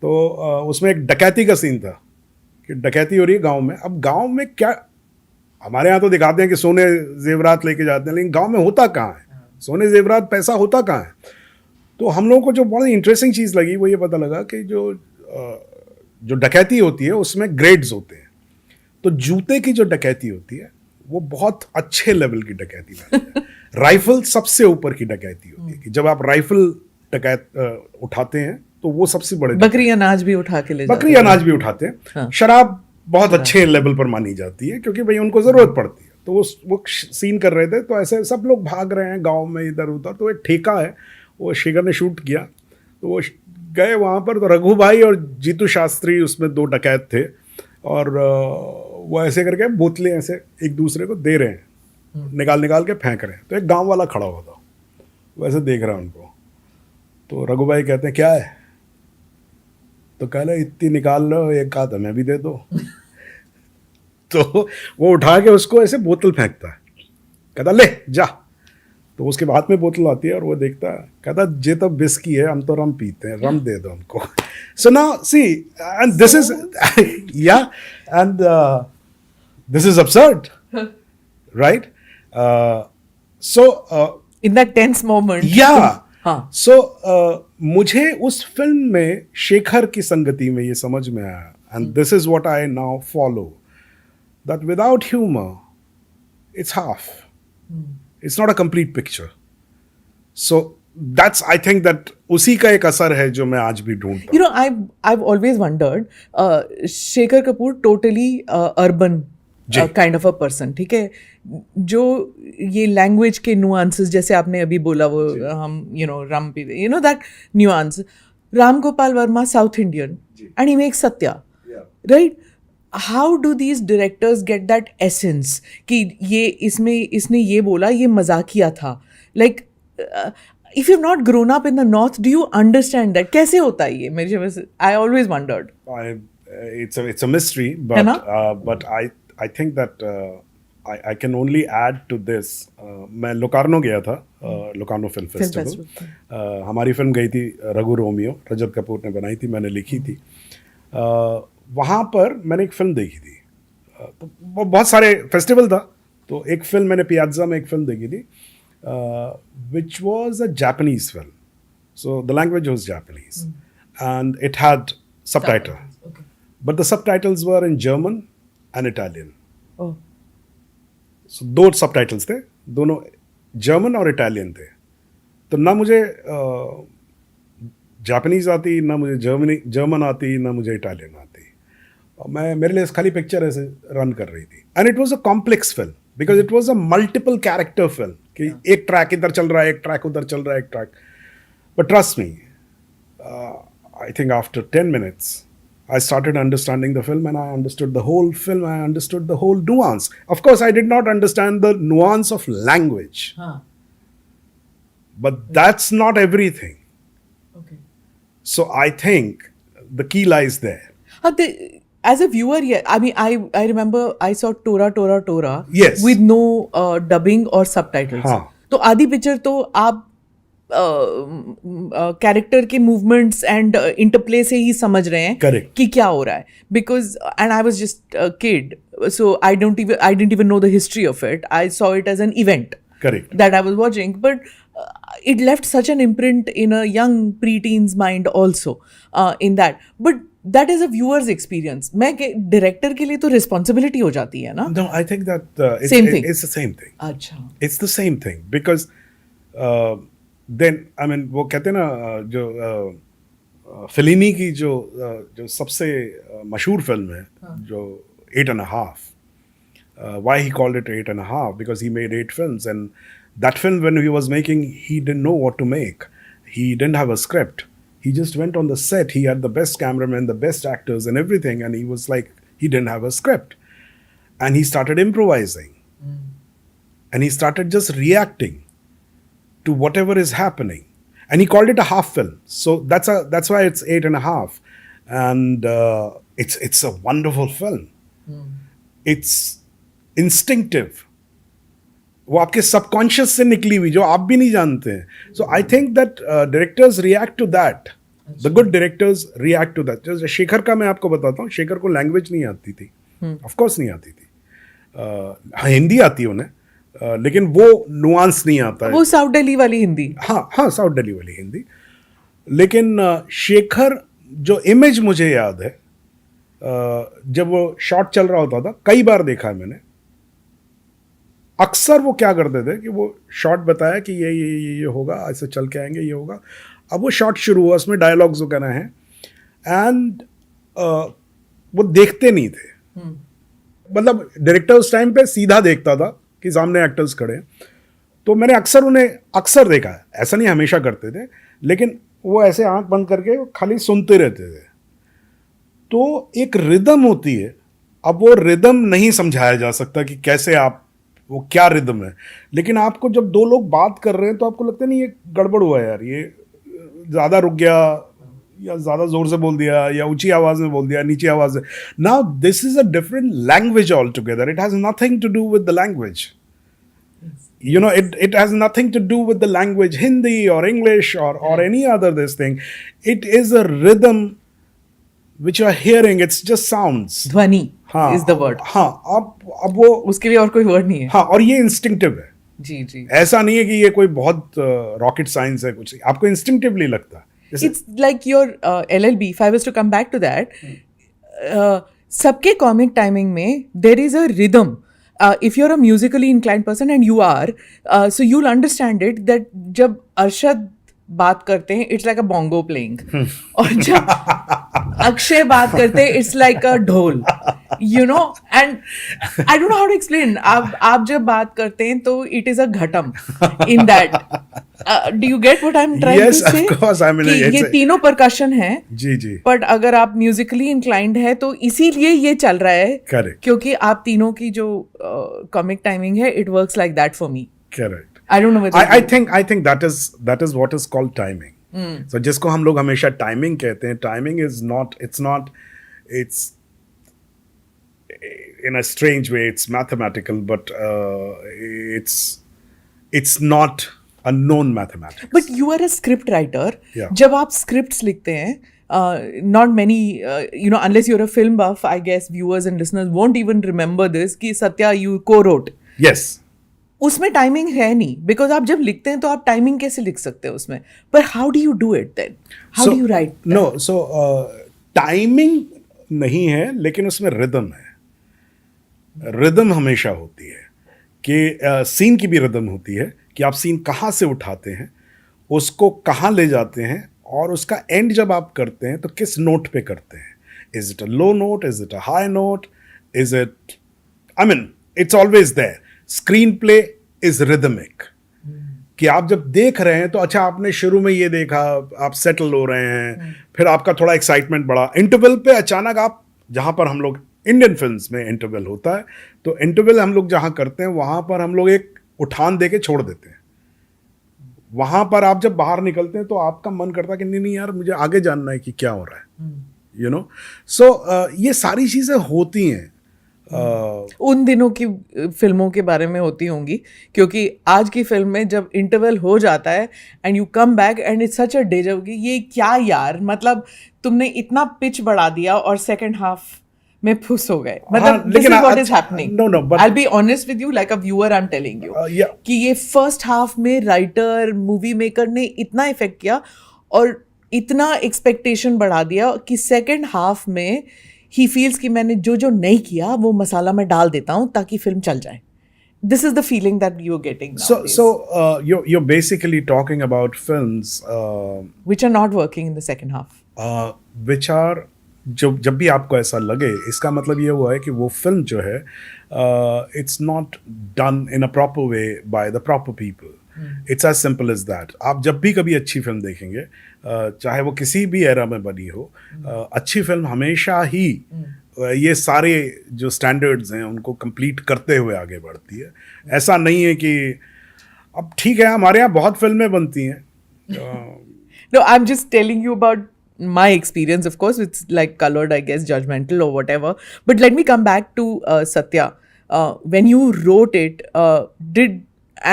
तो उसमें एक डकैती का सीन था कि डकैती हो रही है गांव में। अब गांव में क्या, हमारे यहाँ तो दिखाते हैं कि सोने जेवरात लेके जाते हैं, लेकिन गांव में होता कहाँ है सोने जेवरात, पैसा होता कहाँ है। तो हम लोगों को जो बहुत इंटरेस्टिंग चीज़ लगी वो ये पता लगा कि जो डकैती होती है उसमें ग्रेड्स होते हैं। तो जूते की जो डकैती होती है वो बहुत अच्छे लेवल की डकैती होती है। राइफल सबसे ऊपर की डकैती होती है कि जब आप राइफल उठाते हैं तो वो सबसे बड़े। बकरी अनाज भी उठा के ले जाते हैं। बकरी अनाज भी उठाते हैं। हाँ। शराब बहुत अच्छे लेवल पर मानी जाती है क्योंकि भाई उनको जरूरत पड़ती है। तो वो सीन कर रहे थे, तो ऐसे सब लोग भाग रहे हैं गाँव में इधर उधर। तो एक ठेका है, वो शेखर ने शूट किया, तो वो गए वहाँ पर। तो रघु भाई और जीतू शास्त्री उसमें दो डकैत थे, और वो ऐसे करके बोतलें ऐसे एक दूसरे को दे रहे हैं, निकाल के फेंक रहे हैं। तो एक गांव वाला खड़ा हुआ था, वो ऐसे देख रहा है उनको। तो रघु भाई कहते हैं क्या है? तो कह रहे इतनी निकाल लो, एक आध हमें भी दे दो। तो वो उठा के उसको ऐसे बोतल फेंकता है, कहता ले जा। तो उसके हाथ में बोतल आती है और वो देखता है, कहता जे तो बिस्की है, हम तो रम पीते हैं, रम दे दो हमको। So now see, and this is yeah, and this is absurd, right? So in that tense moment, yeah. So मुझे उस फिल्म में शेखर की संगति में ये समझ में आया, and this is what I now follow, that without humor, it's half. It's not a complete picture. So that's, I think that उसी का एक असर है जो मैं आज भी ढूंढता हूँ। You know, I've always wondered, Shekhar Kapoor totally urban kind of a person, ठीक है? जो ये लैंग्वेज के नुआंसेस जैसे आपने अभी बोला, वो हम रम पी, that nuance. Ram Gopal Varma south Indian, and he makes Satya, right? How do these directors get that essence कि ये इसमें इसने ये बोला, ये मजाकिया था, like if you've not grown up in the north, do you understand that? कैसे होता है ये? मेरे से I always wondered. It's a mystery, है ना? but I think that I can only add to this. मैं लोकार्नो गया था, लोकार्नो फिल्म फेस्टिवल. हमारी फिल्म गई थी रघु रोमियो, रजत कपूर ने बनाई थी, मैंने लिखी थी. वहाँ पर मैंने एक फिल्म देखी थी. बहुत सारे फेस्टिवल था, तो एक फिल्म मैंने पियाज़ा में एक फिल्म देखी थी, which was a Japanese film. So the language was Japanese, and it had subtitles. Okay. But the subtitles were in German and Italian. Oh. So दो subtitles थे, दोनों German और Italian थे. तो ना मुझे जापानीज आती, ना मुझे जर्मन आती, ना मुझे इटालियन आती. और मेरे लिए खाली पिक्चर ऐसे रन कर रही थी. And it was a complex film because it was a multiple character film कि एक ट्रैक इधर चल रहा है, एक ट्रैक उधर चल रहा है, एक track. But trust me, I think after 10 minutes I started understanding the film and I understood the whole film. I understood the whole nuance. Of course, I did not understand the nuance of language. But that's not everything. Okay. So I think the key lies there. As a viewer, yeah, I mean, I remember I saw Tora Yes. with no dubbing or subtitles. हाँ. तो आधी picture तो आप character के movements and interplay से ही समझ रहे हैं Correct. कि क्या हो रहा है. Because and I was just kid, so I didn't even know the history of it. I saw it as an event Correct. that I was watching, but it left such an imprint in a young preteen's mind also in that. But that is a viewer's experience. मैं director के लिए तो responsibility हो जाती है ना? No, I think that Same thing. It's the same thing. अच्छा. It's the same thing because then I mean वो कहते हैं ना जो फेलिनी की जो सबसे मशहूर फिल्म है, जो 8.5. Why he called it 8.5? Because he made 8 films, and that film when he was making, he didn't know what to make. He didn't have a script. He just went on the set. He had the best cameraman, the best actors, and everything. And he was like, he didn't have a script, and he started improvising, and he started just reacting to whatever is happening, and he called it a half film. So that's why it's 8.5, and it's a wonderful film. It's instinctive. वो आपके subconscious से निकली हुई, जो आप भी नहीं जानते हैं. So I think that directors react to that. The good directors react to that. जैसे शेखर का मैं आपको बताता हूँ, शेखर को लैंग्वेज नहीं आती थी, ऑफ कोर्स नहीं आती थी. हिंदी आती है उन्हें, लेकिन वो नुआंस नहीं आता है. वो साउथ दिल्ली वाली हिंदी. हाँ, साउथ दिल्ली वाली हिंदी. लेकिन शेखर जो इमेज मुझे याद है, जब वो शॉट चल रहा होता था, कई बार देखा है मैंने, अक्सर वो क्या करते थे कि वो शॉट बताया कि ये होगा, ऐसे चल के आएंगे, ये होगा. अब वो शॉट शुरू हुआ, उसमें डायलॉग्स वगैरह हैं, एंड वो देखते नहीं थे. मतलब डायरेक्टर उस टाइम पे सीधा देखता था कि सामने एक्टर्स खड़े हैं. तो मैंने अक्सर देखा है, ऐसा नहीं हमेशा करते थे, लेकिन वो ऐसे आंख बंद करके खाली सुनते रहते थे. तो एक रिदम होती है. अब वो रिदम नहीं समझाया जा सकता कि कैसे आप, वो क्या रिदम है, लेकिन आपको जब दो लोग बात कर रहे हैं तो आपको लगता है नहीं, ये गड़बड़ हुआ है यार, ये ज़्यादा रुक गया, या ज़्यादा ज़ोर से बोल दिया, या ऊंची आवाज़ में बोल दिया, नीची आवाज़ में. Now this is a different language all together. It has nothing to do with the language. You know, it has nothing to do with the language Hindi or English or any other this thing. It is a rhythm which you are hearing. It's just sounds. ध्वनि is the word. हाँ, अब वो उसके लिए और कोई word नहीं है. हाँ, और ये इंस्टिंक्टिव है. जी. ऐसा नहीं है कि ये कोई बहुत रॉकेट साइंस है, कुछ आपको इंस्टिंक्टिवली लगता है. It's like your LLB. If I was to come back to that, सबके कॉमिक टाइमिंग में there is a rhythm. If you're a musically inclined person, and you are, so you'll understand it that जब अरशद बात करते हैं, it's like a bongo playing. और जब अक्षय बात करते हैं, it's like a ढोल. You know, and I don't know how to explain. आप जब बात करते हैं तो it is a ghatam in that. Do you get what I'm trying to say? Yes, of course. I mean, ये तीनों percussion हैं. जी. बट अगर आप म्यूजिकली इंक्लाइंड है तो इसीलिए ये चल रहा है. Correct. क्योंकि आप तीनों की जो कॉमिक टाइमिंग है, it works like that for me. Correct. I don't know whether I think that is what is called timing. So जिसको हम लोग हमेशा टाइमिंग कहते हैं, timing is not, it's in a strange way it's mathematical, but it's not a known mathematics. But you are a script writer. Yeah. जब आप scripts लिखते हैं, not many, unless you're a film buff, I guess viewers and listeners won't even remember this कि Satya you co-wrote. Yes. उसमें timing है नहीं, because आप जब लिखते हैं तो आप टाइमिंग कैसे लिख सकते हैं उसमें, पर how do you do it then, how do you write? No, so timing नहीं है, लेकिन उसमें रिदम है. रिदम हमेशा होती है कि सीन की भी रिदम होती है कि आप सीन कहाँ से उठाते हैं, उसको कहाँ ले जाते हैं, और उसका एंड जब आप करते हैं तो किस नोट पे करते हैं. Is it a low note, is it a high note, is it, I mean it's always there. Screenplay is rhythmic. कि आप जब देख रहे हैं तो अच्छा, आपने शुरू में ये देखा, आप सेटल हो रहे हैं, फिर आपका थोड़ा एक्साइटमेंट बढ़ा, इंटरवल पे अचानक आप, जहाँ पर हम लोग इंडियन फिल्म्स में इंटरवल होता है, तो इंटरवल हम लोग जहाँ करते हैं वहाँ पर हम लोग एक उठान दे के छोड़ देते हैं. वहाँ पर आप जब बाहर निकलते हैं तो आपका मन करता है कि नहीं नहीं यार, मुझे आगे जानना है कि क्या हो रहा है, यू नो. सो ये सारी चीज़ें होती हैं. उन दिनों की फिल्मों के बारे में होती होंगी, क्योंकि आज की फिल्म में जब इंटरवल हो जाता है and you come back and it's such a deja vu, ये क्या यार, मतलब तुमने इतना पिच बढ़ा दिया और सेकंड हाफ में फुस हो गए. मतलब this is what is happening. No, no, but I will be honest with you, like a viewer I am telling you yeah. कि ये फर्स्ट हाफ में राइटर मूवी मेकर ने इतना इफेक्ट किया और इतना एक्सपेक्टेशन बढ़ा दिया कि सेकंड हाफ में ही फील्स कि मैंने जो जो नहीं किया वो मसाला मैं डाल देता हूँ ताकि फिल्म चल जाए. This is the feeling that you're getting nowadays. So you're basically talking about films which are not working in the second half. which are, जब भी आपको ऐसा लगे, इसका मतलब ये हुआ है कि वो फिल्म जो है, it's not done in a proper way by the proper people. It's as simple as that. आप जब भी कभी अच्छी फिल्म देखेंगे, चाहे वो किसी भी एरा में बनी हो, अच्छी फिल्म हमेशा ही ये सारे जो स्टैंडर्ड्स हैं उनको कंप्लीट करते हुए आगे बढ़ती है. ऐसा नहीं है कि अब ठीक है, हमारे यहाँ बहुत फिल्में बनती हैं. No, I'm just telling you about my experience. Of course, it's like colored, I guess, judgmental or whatever. But let me come back to Satya. When you wrote it,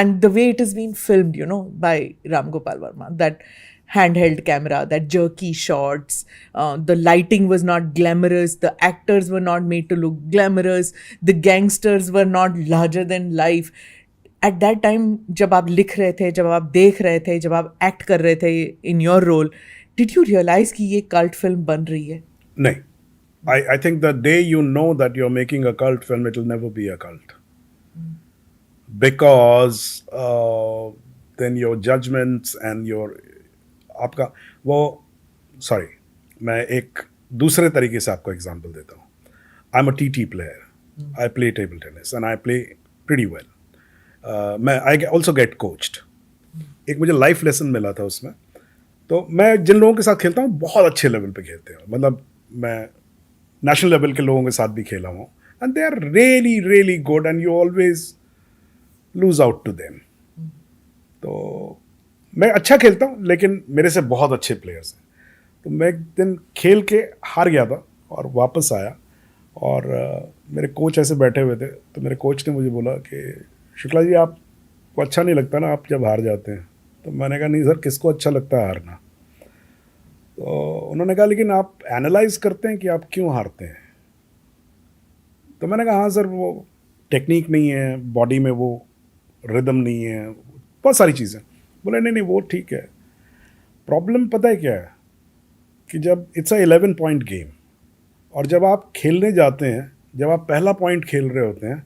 and the way it has been filmed, by Ram Gopal Varma, that handheld camera, that jerky shots, the lighting was not glamorous, the actors were not made to look glamorous, the gangsters were not larger than life. At that time, जब आप लिख रहे थे, जब आप देख रहे थे, जब आप एक्ट कर रहे थे in your role, did you realize कि ये cult film बन रही है? नहीं. I think the day you know that you're making a cult film, it will never be a cult. Because then your judgments and your आपका वो, sorry, मैं एक दूसरे तरीके से आपको एग्जांपल देता हूँ. I am a TT player. I play table tennis and I play pretty well. मैं आई ऑल्सो गेट कोच्ड. एक मुझे लाइफ लेसन मिला था उसमें. तो मैं जिन लोगों के साथ खेलता हूँ बहुत अच्छे लेवल पे खेलते हैं, मतलब मैं नेशनल लेवल के लोगों के साथ भी खेला हूँ, and they are really really good and you always lose out to them. तो मैं अच्छा खेलता हूँ, लेकिन मेरे से बहुत अच्छे प्लेयर्स हैं. तो मैं एक दिन खेल के हार गया था और वापस आया, और मेरे कोच ऐसे बैठे हुए थे. तो मेरे कोच ने मुझे बोला कि शुक्ला जी, आपको अच्छा नहीं लगता ना आप जब हार जाते हैं? तो मैंने कहा नहीं सर, किसको अच्छा लगता है हारना. तो उन्होंने कहा लेकिन आप एनालाइज करते हैं कि आप क्यों हारते हैं? तो मैंने कहा हाँ सर, वो टेक्निक नहीं है, बॉडी में वो रिदम नहीं है, बहुत सारी चीज़ें. बोले नहीं नहीं वो ठीक है. प्रॉब्लम पता है क्या है कि जब इट्स अ 11 पॉइंट गेम, और जब आप खेलने जाते हैं, जब आप पहला पॉइंट खेल रहे होते हैं,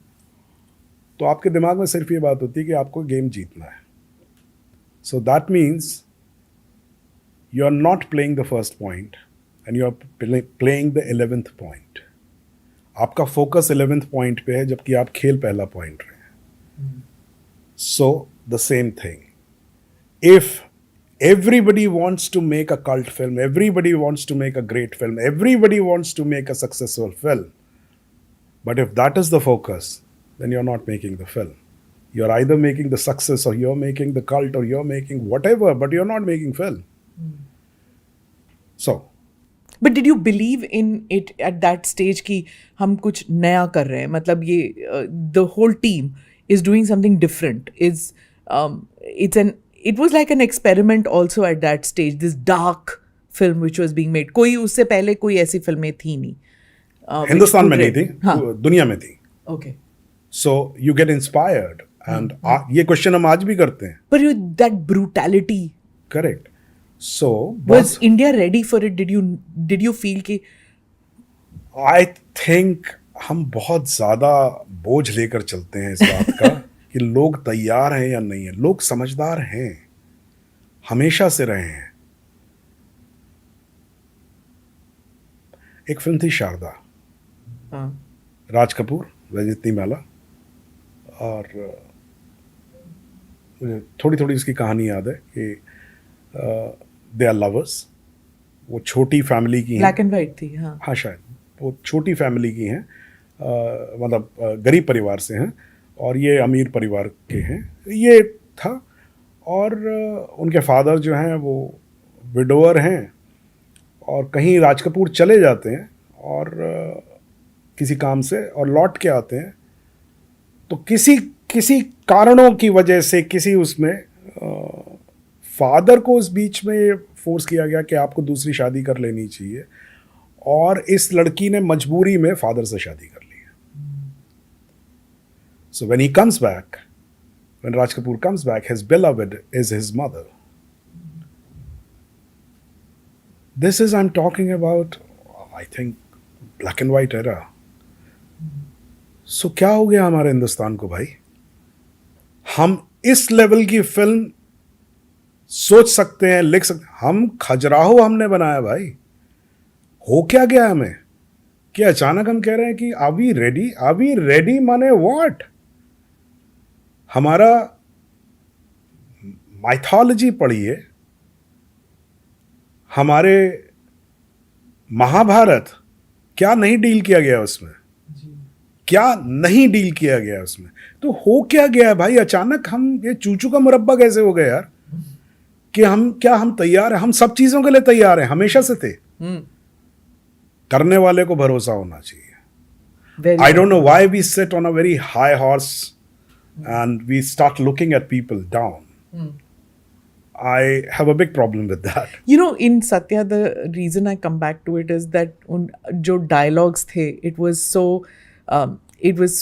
तो आपके दिमाग में सिर्फ ये बात होती है कि आपको गेम जीतना है. So that means you are not playing the first point and you are playing the 11th point. आपका फोकस 11th पॉइंट पे है, जबकि आप खेल पहला पॉइंट रहे हैं. So the same thing, if everybody wants to make a cult film, everybody wants to make a great film, everybody wants to make a successful film, but if that is the focus, then you're not making the film. You're either making the success or you're making the cult or you're making whatever, but you're not making film. So, But did you believe in it at that stage कि हम कुछ नया कर रहे हैं, मतलब ये the whole team is doing something different, it was like an experiment also at that stage, this dark film which was being made. कोई उससे पहले कोई ऐसी फिल्में थी नहीं हिंदुस्तान में नहीं थी, हाँ. दुनिया में थी. Okay. So you get inspired, and ये क्वेश्चन हम आज भी करते हैं. But that brutality, Correct. So was India ready for it? Did you feel कि I think हम बहुत ज्यादा बोझ लेकर चलते हैं इस बात का कि लोग तैयार हैं या नहीं है. लोग समझदार हैं, हमेशा से रहे हैं. एक फिल्म थी शारदा, हाँ, राज कपूर, वैजयंती माला, और मुझे थोड़ी थोड़ी इसकी कहानी याद है कि दे आर लवर्स. वो छोटी फैमिली की हैं. ब्लैक एंड वाइट थी. हाँ, हाँ, शायद वो छोटी फैमिली की हैं, मतलब गरीब परिवार से हैं, और ये अमीर परिवार के हैं. ये था. और उनके फादर जो हैं वो विडोअर हैं, और कहीं राज कपूर चले जाते हैं और किसी काम से, और लौट के आते हैं. तो किसी कारणों की वजह से किसी उसमें फादर को उस बीच में फोर्स किया गया कि आपको दूसरी शादी कर लेनी चाहिए, और इस लड़की ने मजबूरी में फादर से शादी कर ली. So when he comes back, when Raj Kapoor comes back, his beloved is his mother. This is I am talking about, I think, black and white era. So क्या हो गया हमारे हिंदुस्तान को भाई? हम इस लेवल की फिल्म सोच सकते हैं, लिख सकते हैं. हम खजुराहो हमने बनाया भाई. हो क्या गया हमें कि अचानक हम कह रहे हैं कि आर वी रेडी माने व्हाट? हमारा माइथोलॉजी पढ़िए, हमारे महाभारत, क्या नहीं डील किया गया उसमें, क्या नहीं डील किया गया उसमें. तो हो क्या गया भाई? अचानक हम ये चूचू का मुरब्बा कैसे हो गया यार? कि हम तैयार हैं, हम सब चीजों के लिए तैयार हैं, हमेशा से थे. करने वाले को भरोसा होना चाहिए. I don't know why we sit on a very high horse and we start looking at people down. I have a big problem with that. You know, in Satya, the reason I come back to it is that जो dialogues थे, it was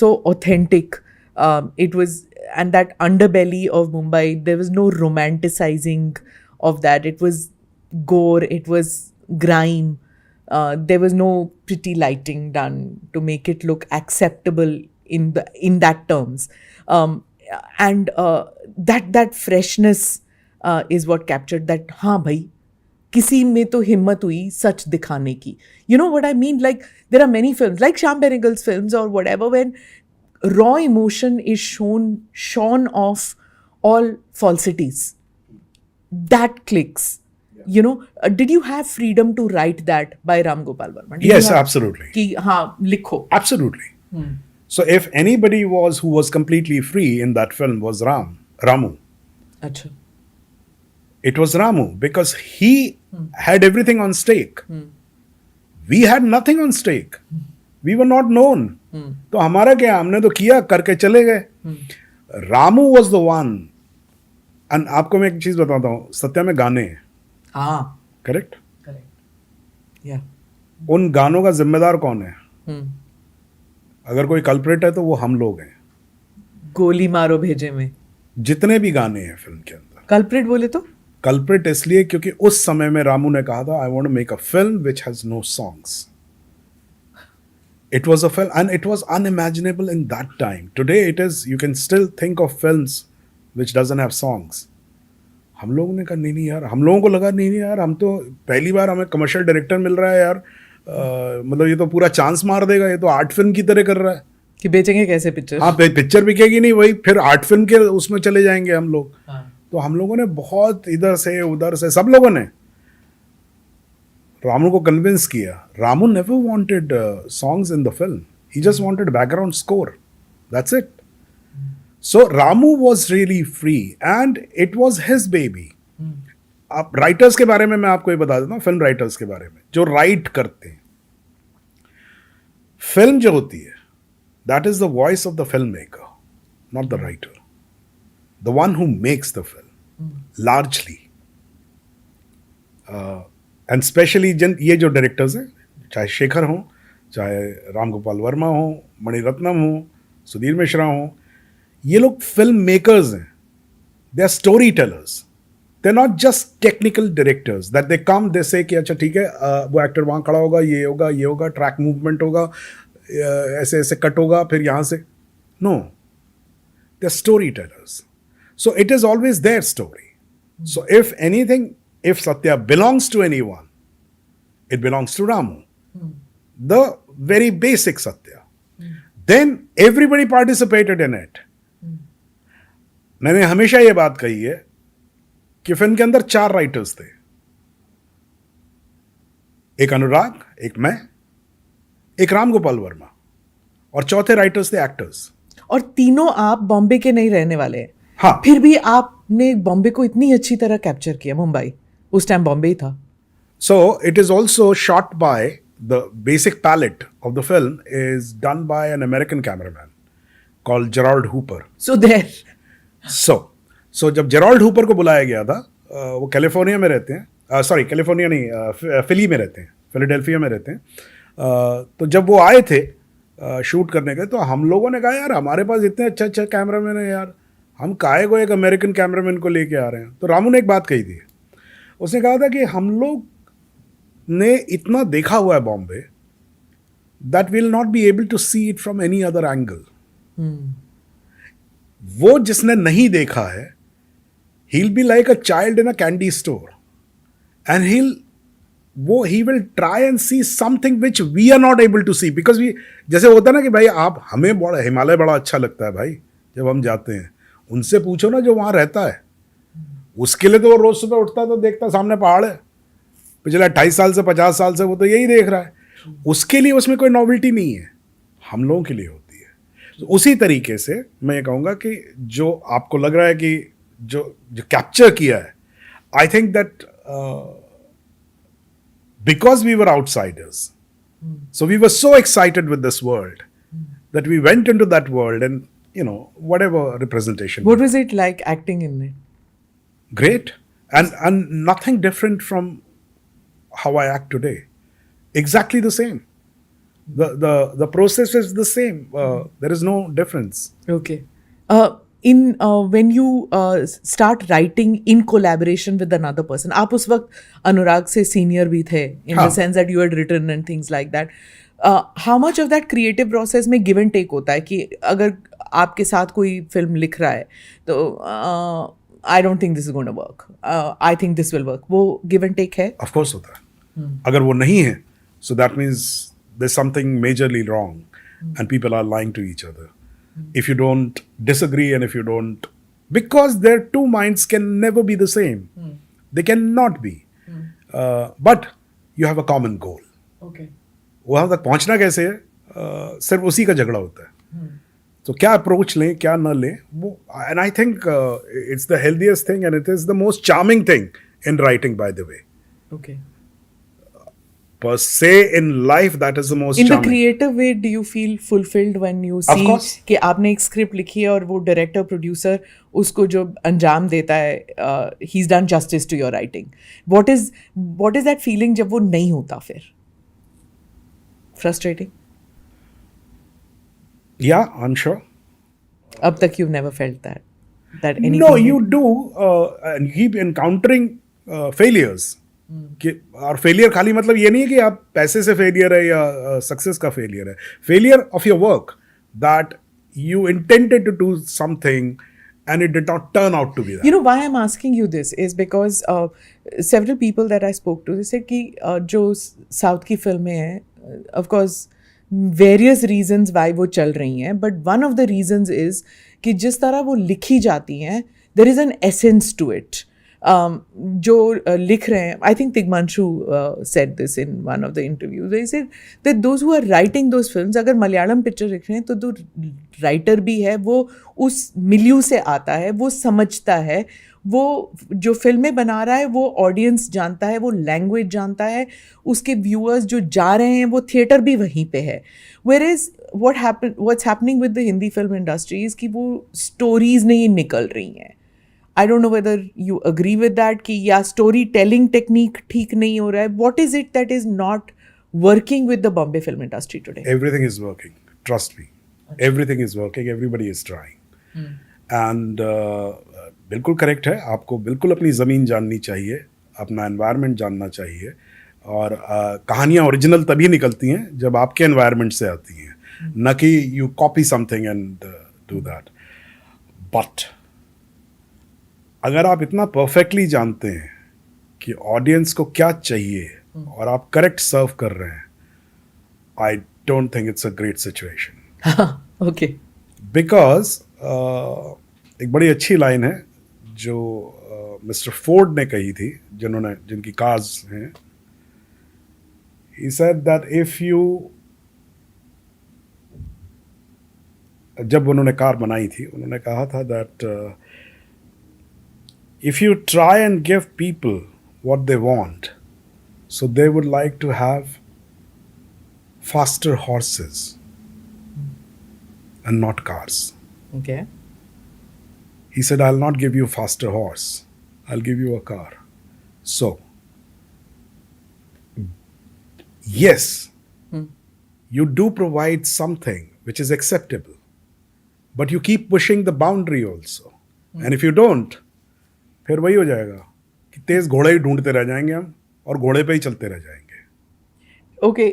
so authentic. It was, and that underbelly of Mumbai, there was no romanticizing of that. It was gore, it was grime. There was no pretty lighting done to make it look acceptable in that terms. And that freshness is what captured that. हाँ भाई, किसी में तो हिम्मत हुई सच दिखाने की. You know what I mean? Like there are many films, like Shyam Benegal's films or whatever, when raw emotion is shorn off all falsities. That clicks. You know, did you have freedom to write that by Ram Gopal Varma? Yes, absolutely. कि हाँ लिखो. Absolutely. So if anybody who was completely free in that film was Ramu. अच्छा. It was Ramu because he had everything on stake. We had nothing on stake. We were not known. तो हमारा क्या, हमने तो किया, करके चले गए. Ramu was the one. And आपको मैं एक चीज बताता हूँ, सत्या में गाने हैं. हाँ. करेक्ट. Yeah. उन गानों का जिम्मेदार कौन है? अगर कोई कल्प्रेट है तो वो हम लोग हैं. गोली मारो भेजे में जितने भी गाने हैं फिल्म के अंदर. कल्प्रेट बोले तो कल्प्रेट इसलिए क्योंकि उस समय में रामू ने कहा था, I want to make a film which has no songs. It was a film, and it was unimaginable in that time. Today it is, you can still think of films which doesn't have songs. हम लोगों ने कहा नहीं यार, हम लोगों को लगा नहीं यार, हम तो पहली बार हमें कमर्शियल डायरेक्टर मिल रहा है यार, मतलब ये तो पूरा चांस मार देगा, ये तो आर्ट फिल्म की तरह कर रहा है कि बेचेंगे कैसे पिक्चर. हाँ, पिक्चर बिकेगी नहीं, वही फिर आर्ट फिल्म के उसमें चले जाएंगे हम लोग. तो हम लोगों ने बहुत इधर से उधर से, सब लोगों ने रामू को कन्विंस किया. Ramu never wanted songs in the film, he just wanted background score, that's it. So Ramu was really free and it was his baby. आप राइटर्स के बारे में मैं आपको ये बता देता हूँ, फिल्म राइटर्स के बारे में जो राइट करते हैं, फिल्म जो होती है that is the voice of the film maker, not the writer, the one who makes the film largely, and specially जिन ये जो डायरेक्टर्स हैं, चाहे शेखर हों, चाहे राम गोपाल वर्मा हो, मणिरत्नम हो, सुधीर मिश्रा हो, ये लोग फिल्म मेकर्स हैं, they are story tellers, they are not just technical directors that they come they say कि अच्छा ठीक है वो एक्टर वहाँ खड़ा होगा, ये होगा, ट्रैक मूवमेंट होगा, ऐसे ऐसे कट होगा, फिर यहाँ से, no, they are story tellers. So it is always their story. So if anything, if Satya belongs to anyone, it belongs to Ramu. The very basic Satya. Then everybody participated in it. मैंने हमेशा ये बात कही है कि film के अंदर 4 writers थे, एक अनुराग, एक मैं, एक राम गोपाल वर्मा, और चौथे राइटर्स थे एक्टर्स. और तीनों आप बॉम्बे के नहीं रहने वाले हैं. हाँ. फिर भी आपने बॉम्बे को इतनी अच्छी तरह कैप्चर किया. मुंबई उस टाइम बॉम्बे ही था. So it is also shot by, the basic palette of the film is done by an American cameraman called Gerald Hooper. So there. So जब जेराल्ड हूपर को बुलाया गया था, वो कैलिफोर्निया में रहते हैं, सॉरी कैलिफोर्निया नहीं, फिली में रहते हैं, फिलाडेल्फिया में रहते हैं. तो जब वो आए थे शूट करने के, तो हम लोगों ने कहा यार हमारे पास इतने अच्छे अच्छे कैमरामैन हैं यार, हम काहे को एक अमेरिकन कैमरामैन को लेके आ रहे हैं. तो रामू ने एक बात कही थी, उसने कहा था कि हम लोग ने इतना देखा हुआ है Bombay that will not be able to see it from any other angle. वो जिसने नहीं देखा है, he'll be like a child in a candy store and he will try and see something which we are not able to see, because we, जैसे होता है ना कि भाई आप, हमें बड़ा हिमालय बड़ा अच्छा लगता है भाई जब हम जाते हैं, उनसे पूछो ना जो वहाँ रहता है, उसके लिए तो वो रोज सुबह उठता तो देखता सामने पहाड़ है, पिछले 28 साल से 50 साल से वो तो यही देख रहा है, उसके लिए उसमें कोई नॉवेल्टी नहीं है, हम लोगों के लिए होती है. तो उसी तरीके से मैं ये कहूँगा कि जो आपको लग रहा है कि जो कैप्चर किया है, I think that because we were outsiders, so we were so excited with this world that we went into that world and you know, whatever representation. What was it like acting in it? Great. And nothing different from how I act today. Exactly the same. The process is the same. There is no difference. Okay. When you start writing in collaboration with another person, आप उस वक्त अनुराग से senior भी थे, in the sense that you had written and things like that. How much of that creative process में give and take होता है कि अगर आपके साथ कोई फिल्म लिख रहा है तो I don't think this is going to work, I think this will work, वो गिव एंड टेक है? ऑफ कोर्स होता है. अगर वो नहीं है, so that means there is something majorly wrong and people are lying to each other. If you don't disagree and if you don't, because there two minds can never be the same, they can not be, but you have a common goal. Okay. वहाँ तक पहुँचना कैसे है, सिर्फ उसी का झगड़ा होता है. तो क्या अप्रोच लें, क्या न लें, वो, and I think it's the healthiest thing and it is the most charming thing in writing, by the way. Okay. Per se in life, that is the most in charming. the creative way, do you feel fulfilled when you Of see course. कि आपने एक script लिखी है और वो director producer उसको जो अंजाम देता है, he's done justice to your writing? What is that feeling जब वो नहीं होता फिर? Frustrating? Yeah, I'm sure. अब तक you've never felt that anything. No, you do, and you keep encountering failures. कि और फेलियर खाली मतलब ये नहीं है कि आप पैसे से फेलियर है या सक्सेस का फेलियर है. Failure of your work, that you intended to do something and it did not turn out to be that. You know why I'm asking you this is because several people that I spoke to, they said कि जो south की फिल्में हैं, of course various reasons why वो चल रही हैं, but one of the reasons is कि जिस तरह वो लिखी जाती हैं, there is an essence to it. जो लिख रहे हैं, I think Tigmanshu said this in one of the interviews, they said that those who are writing those films, अगर मलयालम पिक्चर लिख रहे हैं तो जो राइटर भी है वो उस मिलियू से आता है, वो समझता है, वो जो फिल्में बना रहा है वो ऑडियंस जानता है, वो लैंग्वेज जानता है, उसके व्यूअर्स जो जा रहे हैं वो थिएटर भी वहीं पे है. Where is what's happening with the Hindi film industry is कि वो स्टोरीज नहीं निकल रही हैं. I don't know whether you agree with that कि या स्टोरी टेलिंग टेक्निक ठीक नहीं हो रहा है. What is it that is not working with the Bombay film industry today? Everything is working. Trust me. Everything is working. Everybody is trying. And बिल्कुल correct है. आपको बिल्कुल अपनी ज़मीन जाननी चाहिए, अपना एनवायरनमेंट जानना चाहिए. और कहानियाँ ओरिजिनल तभी निकलती हैं जब आपके एनवायरनमेंट से आती हैं, न कि you copy something and do that. But अगर आप इतना परफेक्टली जानते हैं कि ऑडियंस को क्या चाहिए और आप करेक्ट सर्व कर रहे हैं, आई don't think it's a great situation. Okay. Because एक बड़ी अच्छी लाइन है जो मिस्टर फोर्ड ने कही थी, जिनकी कार्स हैं. He said that if you, जब उन्होंने कार बनाई थी उन्होंने कहा था that if you try and give people what they want, so they would like to have faster horses and not cars. Okay. He said, I'll not give you faster horse, I'll give you a car. So yes, you do provide something which is acceptable, but you keep pushing the boundary also. And if you don't, फिर वही हो जाएगा कि तेज घोड़े ही ढूंढते रह जाएंगे हम और घोड़े पे ही चलते रह जाएंगे. Okay.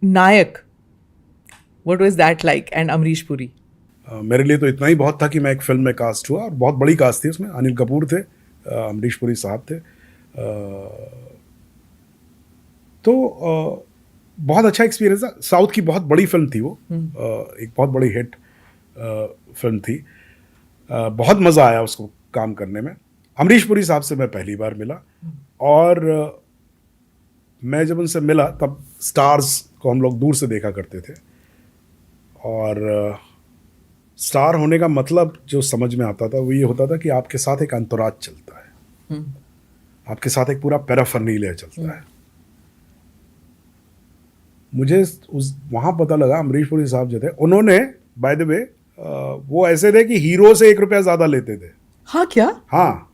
Nayak, what was that like? And Amrish Puri? मेरे लिए तो इतना ही बहुत था कि मैं एक फिल्म में कास्ट हुआ, और बहुत बड़ी कास्ट थी उसमें. अनिल कपूर थे, अमरीश पुरी साहब थे. तो बहुत अच्छा एक्सपीरियंस था. साउथ की बहुत बड़ी फिल्म थी वो, एक बहुत बड़ी हिट फिल्म थी. बहुत मज़ा आया उसको काम करने में. अमरीश पुरी साहब से मैं पहली बार मिला, और मैं जब उनसे मिला तब स्टार्स को हम लोग दूर से देखा करते थे. और स्टार होने का मतलब जो समझ में आता था वो ये होता था कि आपके साथ एक अंतराज चलता है, आपके साथ एक पूरा पैराफर्नीलिया चलता है. मुझे उस वहाँ पता लगा अमरीश पुरी साहब जो थे, उन्होंने बाय द वे वो ऐसे थे कि हीरो से ₹1 ज़्यादा लेते थे. हाँ क्या? हाँ,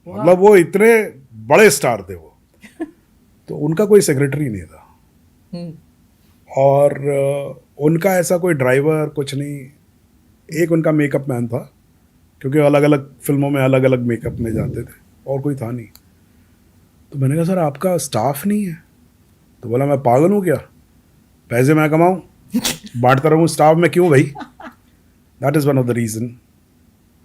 मतलब वो इतने बड़े स्टार थे वो. तो उनका कोई सेक्रेटरी नहीं था, और उनका ऐसा कोई ड्राइवर कुछ नहीं. एक उनका मेकअप मैन था, क्योंकि अलग अलग फिल्मों में अलग अलग मेकअप में जाते थे, और कोई था नहीं. तो मैंने कहा सर आपका स्टाफ नहीं है? तो बोला मैं पागल हूँ क्या, पैसे मैं कमाऊँ, बांटता रहूँ स्टाफ में क्यों भाई. That is one of the reason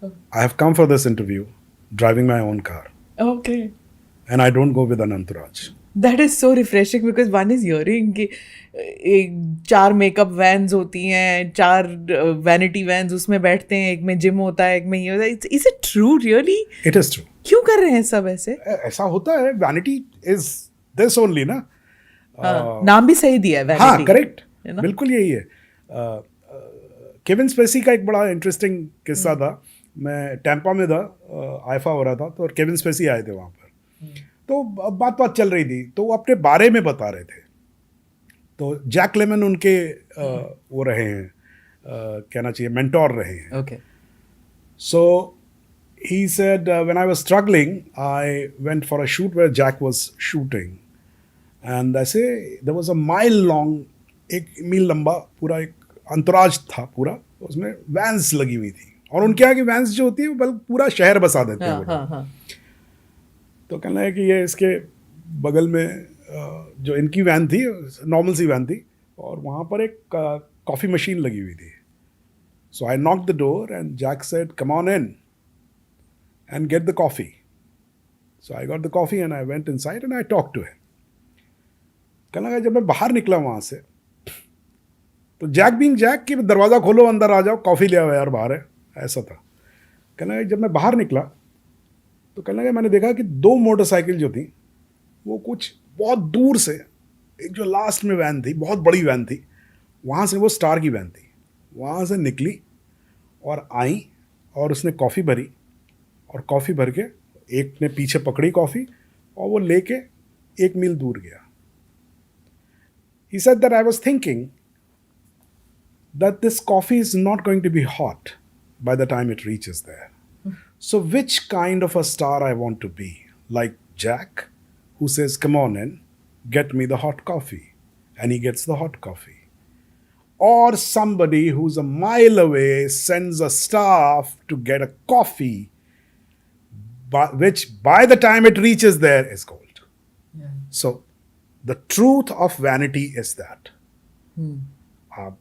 I have come for this interview driving my own car. Okay. And I don't go with an entourage. That is so refreshing because one is hearing कि 4 makeup vans होती हैं, 4 vanity vans उसमें बैठते हैं, एक में gym होता है, एक में ये होता है. Is it true really? It is true. क्यों कर रहे हैं सब ऐसे? ऐसा होता है. वैनिटी इज दिस ओनली ना. नाम भी सही दिया है वैनिटी. हाँ करेक्ट, बिल्कुल यही है. केविन स्पेसी का एक बड़ा इंटरेस्टिंग किस्सा था. मैं टैंपा में था, आईफा हो रहा था, तो केविन स्पेसी आए थे वहाँ पर. तो बात चल रही थी, तो वो अपने बारे में बता रहे थे. तो जैक लेमन उनके वो रहे हैं, कहना चाहिए मेंटोर रहे हैं. Okay. So he said, when I was struggling, I went for a shoot where Jack was shooting. And I say, there was a mile long, 1 मील लंबा पूरा एक अंतराज था पूरा. उसमें वैन्स लगी हुई थी, और उनके यहाँ की वैन्स जो होती है वो पूरा शहर बसा देते हैं. हाँ. तो कहना है कि ये इसके बगल में जो इनकी वैन थी, नॉर्मल सी वैन थी, और वहाँ पर एक कॉफ़ी मशीन लगी हुई थी. So I knock the door and Jack said come on in and get the coffee. So I got the coffee and I went inside and I talk to him. कहने लगा जब मैं बाहर निकला वहाँ से, तो जैक बीइंग जैक कि दरवाज़ा खोलो अंदर आ जाओ, कॉफ़ी ले आओ यार बाहर है, ऐसा था. कहना है जब मैं बाहर निकला तो कहने लगा मैंने देखा कि 2 मोटरसाइकिल जो थी वो कुछ बहुत दूर से, एक जो लास्ट में वैन थी, बहुत बड़ी वैन थी, वहाँ से, वो स्टार की वैन थी, वहाँ से निकली और आई और उसने कॉफ़ी भरी और कॉफ़ी भर के एक ने पीछे पकड़ी कॉफ़ी और वो लेके 1 मील दूर गया. He said that I was thinking that this coffee is not going to be hot by the time it reaches there. So which kind of a star I want to be? Like Jack, who says, come on in, get me the hot coffee. And he gets the hot coffee. Or somebody who's a mile away sends a staff to get a coffee, which by the time it reaches there is gold. Yeah. So the truth of vanity is that आप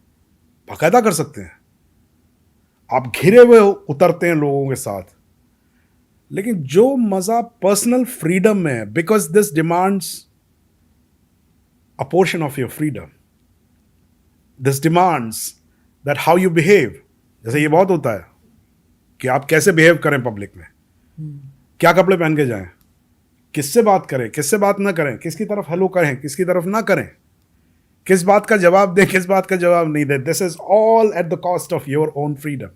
बाकायदा कर सकते हैं, आप घिरे हुए उतरते हैं लोगों के साथ, लेकिन जो मजा पर्सनल फ्रीडम में है, because this demands a portion of your freedom, this demands that how you behave. जैसे ये बहुत होता है कि आप कैसे बिहेव करें पब्लिक में, क्या कपड़े पहन के जाएं, किससे बात करें, किससे बात ना करें, किसकी तरफ हेलो करें, किसकी तरफ ना करें, किस बात का जवाब दें, किस बात का जवाब नहीं दें. This is all at the cost of your own freedom.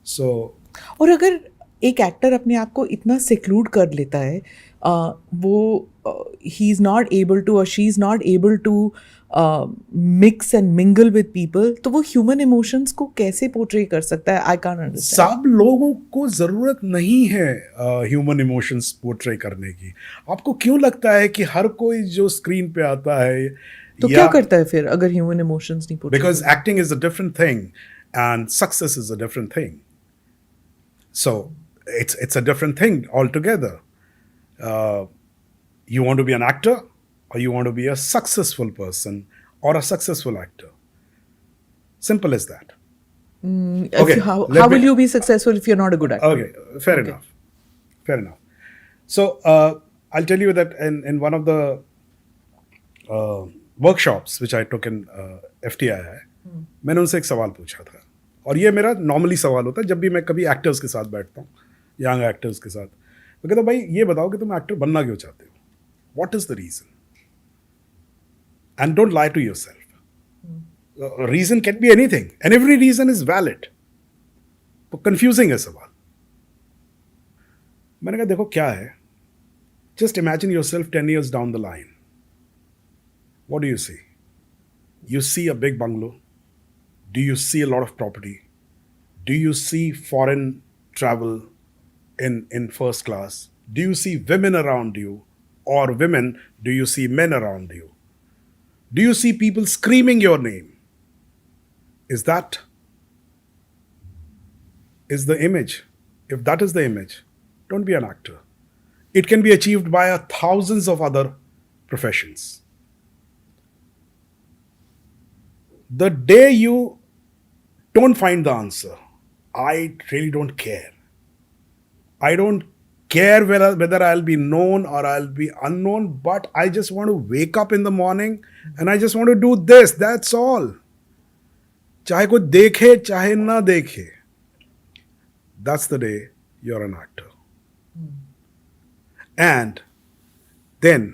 So और अगर एक एक्टर अपने आप को इतना सिक्लूड कर लेता है, वो he is not able to और she is not able to mix and mingle with people, तो वो ह्यूमन इमोशंस को कैसे पोर्ट्रे कर सकता है? I can't understand. सब लोगों को ज़रूरत नहीं है ह्यूमन इमोशंस पोर्ट्रे करने की. आपको क्यों लगता है कि हर कोई जो स्क्रीन पे आता है तो क्या करता है फिर अगर ह्यूमन इमोशंस नहीं portray? Because acting is a different thing and success is a different thing. So it's a different thing altogether. You want to be an actor or you want to be a successful person or a successful actor. Simple as that. Okay, how will you be successful if you're not a good actor? Okay, fair enough. So I'll tell you that in one of the workshops which I took in FTI, मैंने उनसे एक सवाल पूछा था, और ये मेरा normally सवाल होता है जब भी मैं कभी एक्टर्स के साथ बैठता हूँ, यंग एक्टर्स के साथ. मैं कहता भाई ये बताओ कि तुम एक्टर बनना क्यों चाहते हो, what is the reason, and don't lie to yourself. Reason can be anything and every reason is valid. तो कंफ्यूजिंग है सवाल. मैंने कहा देखो क्या है, just imagine yourself 10 years down the line. What do you see? You see a big bungalow? Do you see a lot of property? Do you see foreign travel in first class? Do you see women around you? Or women, do you see men around you? Do you see people screaming your name? Is that is the image? If that is the image, don't be an actor. It can be achieved by thousands of other professions. The day you don't find the answer, I really don't care. I don't care whether I'll be known or I'll be unknown, but I just want to wake up in the morning and I just want to do this. That's all. चाहे कोई देखे चाहे ना देखे, that's the day you're an actor. And then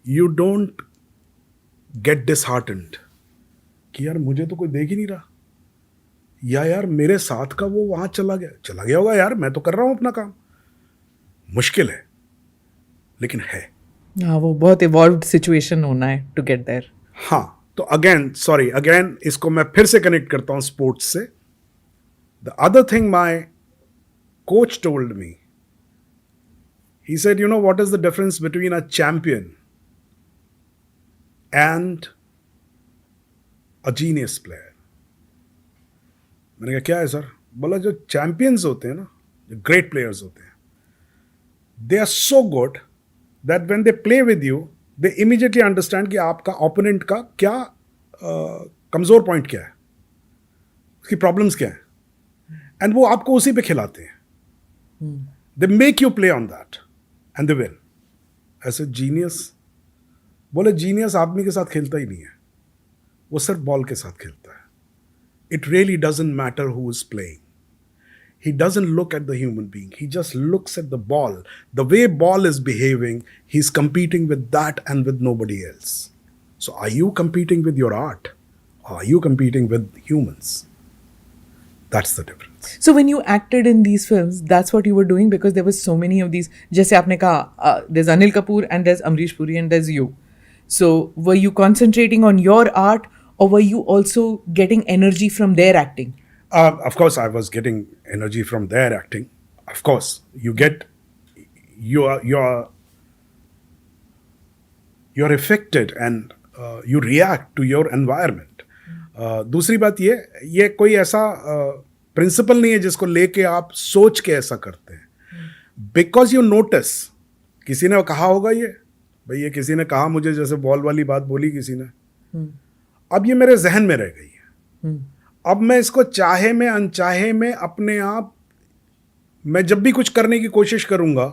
you don't get disheartened कि यार मुझे तो कोई देख ही नहीं रहा, या यार मेरे साथ का वो वहां चला गया होगा, यार मैं तो कर रहा हूं अपना काम. मुश्किल है लेकिन है. हाँ, वो बहुत इवॉल्व्ड सिचुएशन होना है टू गेट देयर. हाँ, तो अगेन इसको मैं फिर से कनेक्ट करता हूं स्पोर्ट्स से. The other thing my coach told me, he said you know what is the difference between a champion and a genius player. मैंने कहा क्या है सर? बोला जो चैंपियंस होते हैं ना, जो ग्रेट प्लेयर्स होते हैं, they are so good that when they play with you they immediately understand कि आपका ओपोनेंट का क्या कमज़ोर पॉइंट क्या है, उसकी प्रॉब्लम्स क्या है, एंड वो आपको उसी पे खिलाते हैं. They make you play on that and they win. ऐसे जीनियस, बोले जीनियस आदमी के साथ खेलता ही नहीं है, वो सिर्फ बॉल के साथ खेलता है. It really doesn't matter who is playing. he doesn't look at the human being. He just looks at the ball. The way ball is behaving, he's competing with that and with nobody else. So are you competing with your art? Or are you competing with humans? That's the difference. So when you acted in these films, that's what you were doing, because there were so many of these. जैसे आपने कहा, there's Anil Kapoor and there's Amrish Puri and there's you. So were you concentrating on your art, or were you also getting energy from their acting? Of course, I was getting energy from their acting. Of course, you're affected and you react to your environment. दूसरी बात ये कोई ऐसा principal नहीं है जिसको लेके आप सोच के ऐसा करते हैं. बिकॉज यू नोटिस, किसी ने कहा होगा भाई ये किसी ने कहा मुझे, जैसे बॉल वाली बात बोली किसी ने, अब ये मेरे जहन में रह गई है. अब मैं इसको चाहे में अनचाहे में अपने आप, मैं जब भी कुछ करने की कोशिश करूंगा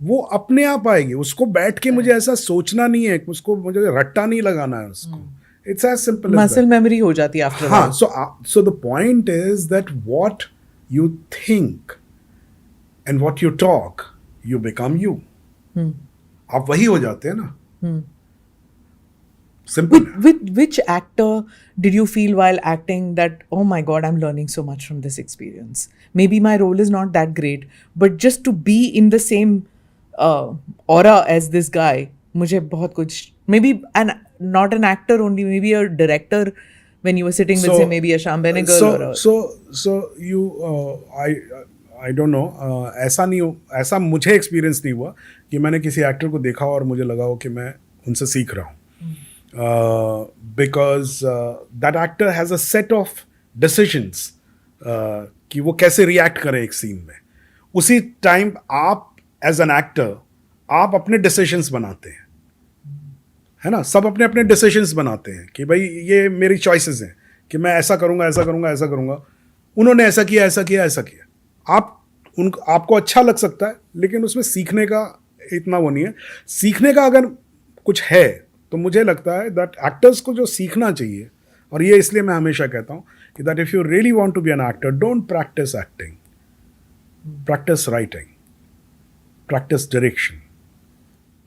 वो अपने आप आएगी. उसको बैठ के मुझे ऐसा सोचना नहीं है, उसको मुझे रट्टा नहीं लगाना है उसको. It's as simple as muscle memory हो जाती है आफ्टर. हाँ, so the point is that what you think and what you talk, you become you. आप वही हो जाते हैं ना. Simple. With which actor did you feel while acting that, oh my God, I'm learning so much from this experience? Maybe my role is not that great, but just to be in the same aura as this guy, मुझे बहुत कुछ, maybe not an actor only, maybe a director when you were sitting with, say, maybe a Shyam Benegal so you I don't know, ऐसा नहीं हो, ऐसा मुझे experience नहीं हुआ कि मैंने किसी एक्टर को देखा और मुझे लगा हो कि मैं उनसे सीख रहा हूँ. Because that actor has a set of decisions कि वो कैसे रिएक्ट करें एक सीन में. उसी टाइम आप एज एन एक्टर आप अपने डिसीजंस बनाते हैं, है ना. सब अपने अपने डिसीजंस बनाते हैं कि भाई ये मेरी चॉइसेस हैं कि मैं ऐसा करूँगा, ऐसा करूँगा, ऐसा करूँगा. उन्होंने ऐसा किया, ऐसा किया, ऐसा किया. आपको अच्छा लग सकता है, लेकिन उसमें सीखने का इतना वो नहीं है. सीखने का अगर कुछ है तो मुझे लगता है दैट एक्टर्स को जो सीखना चाहिए, और ये इसलिए मैं हमेशा कहता हूँ कि that if you really want to be an actor, don't practice acting, practice writing, practice direction,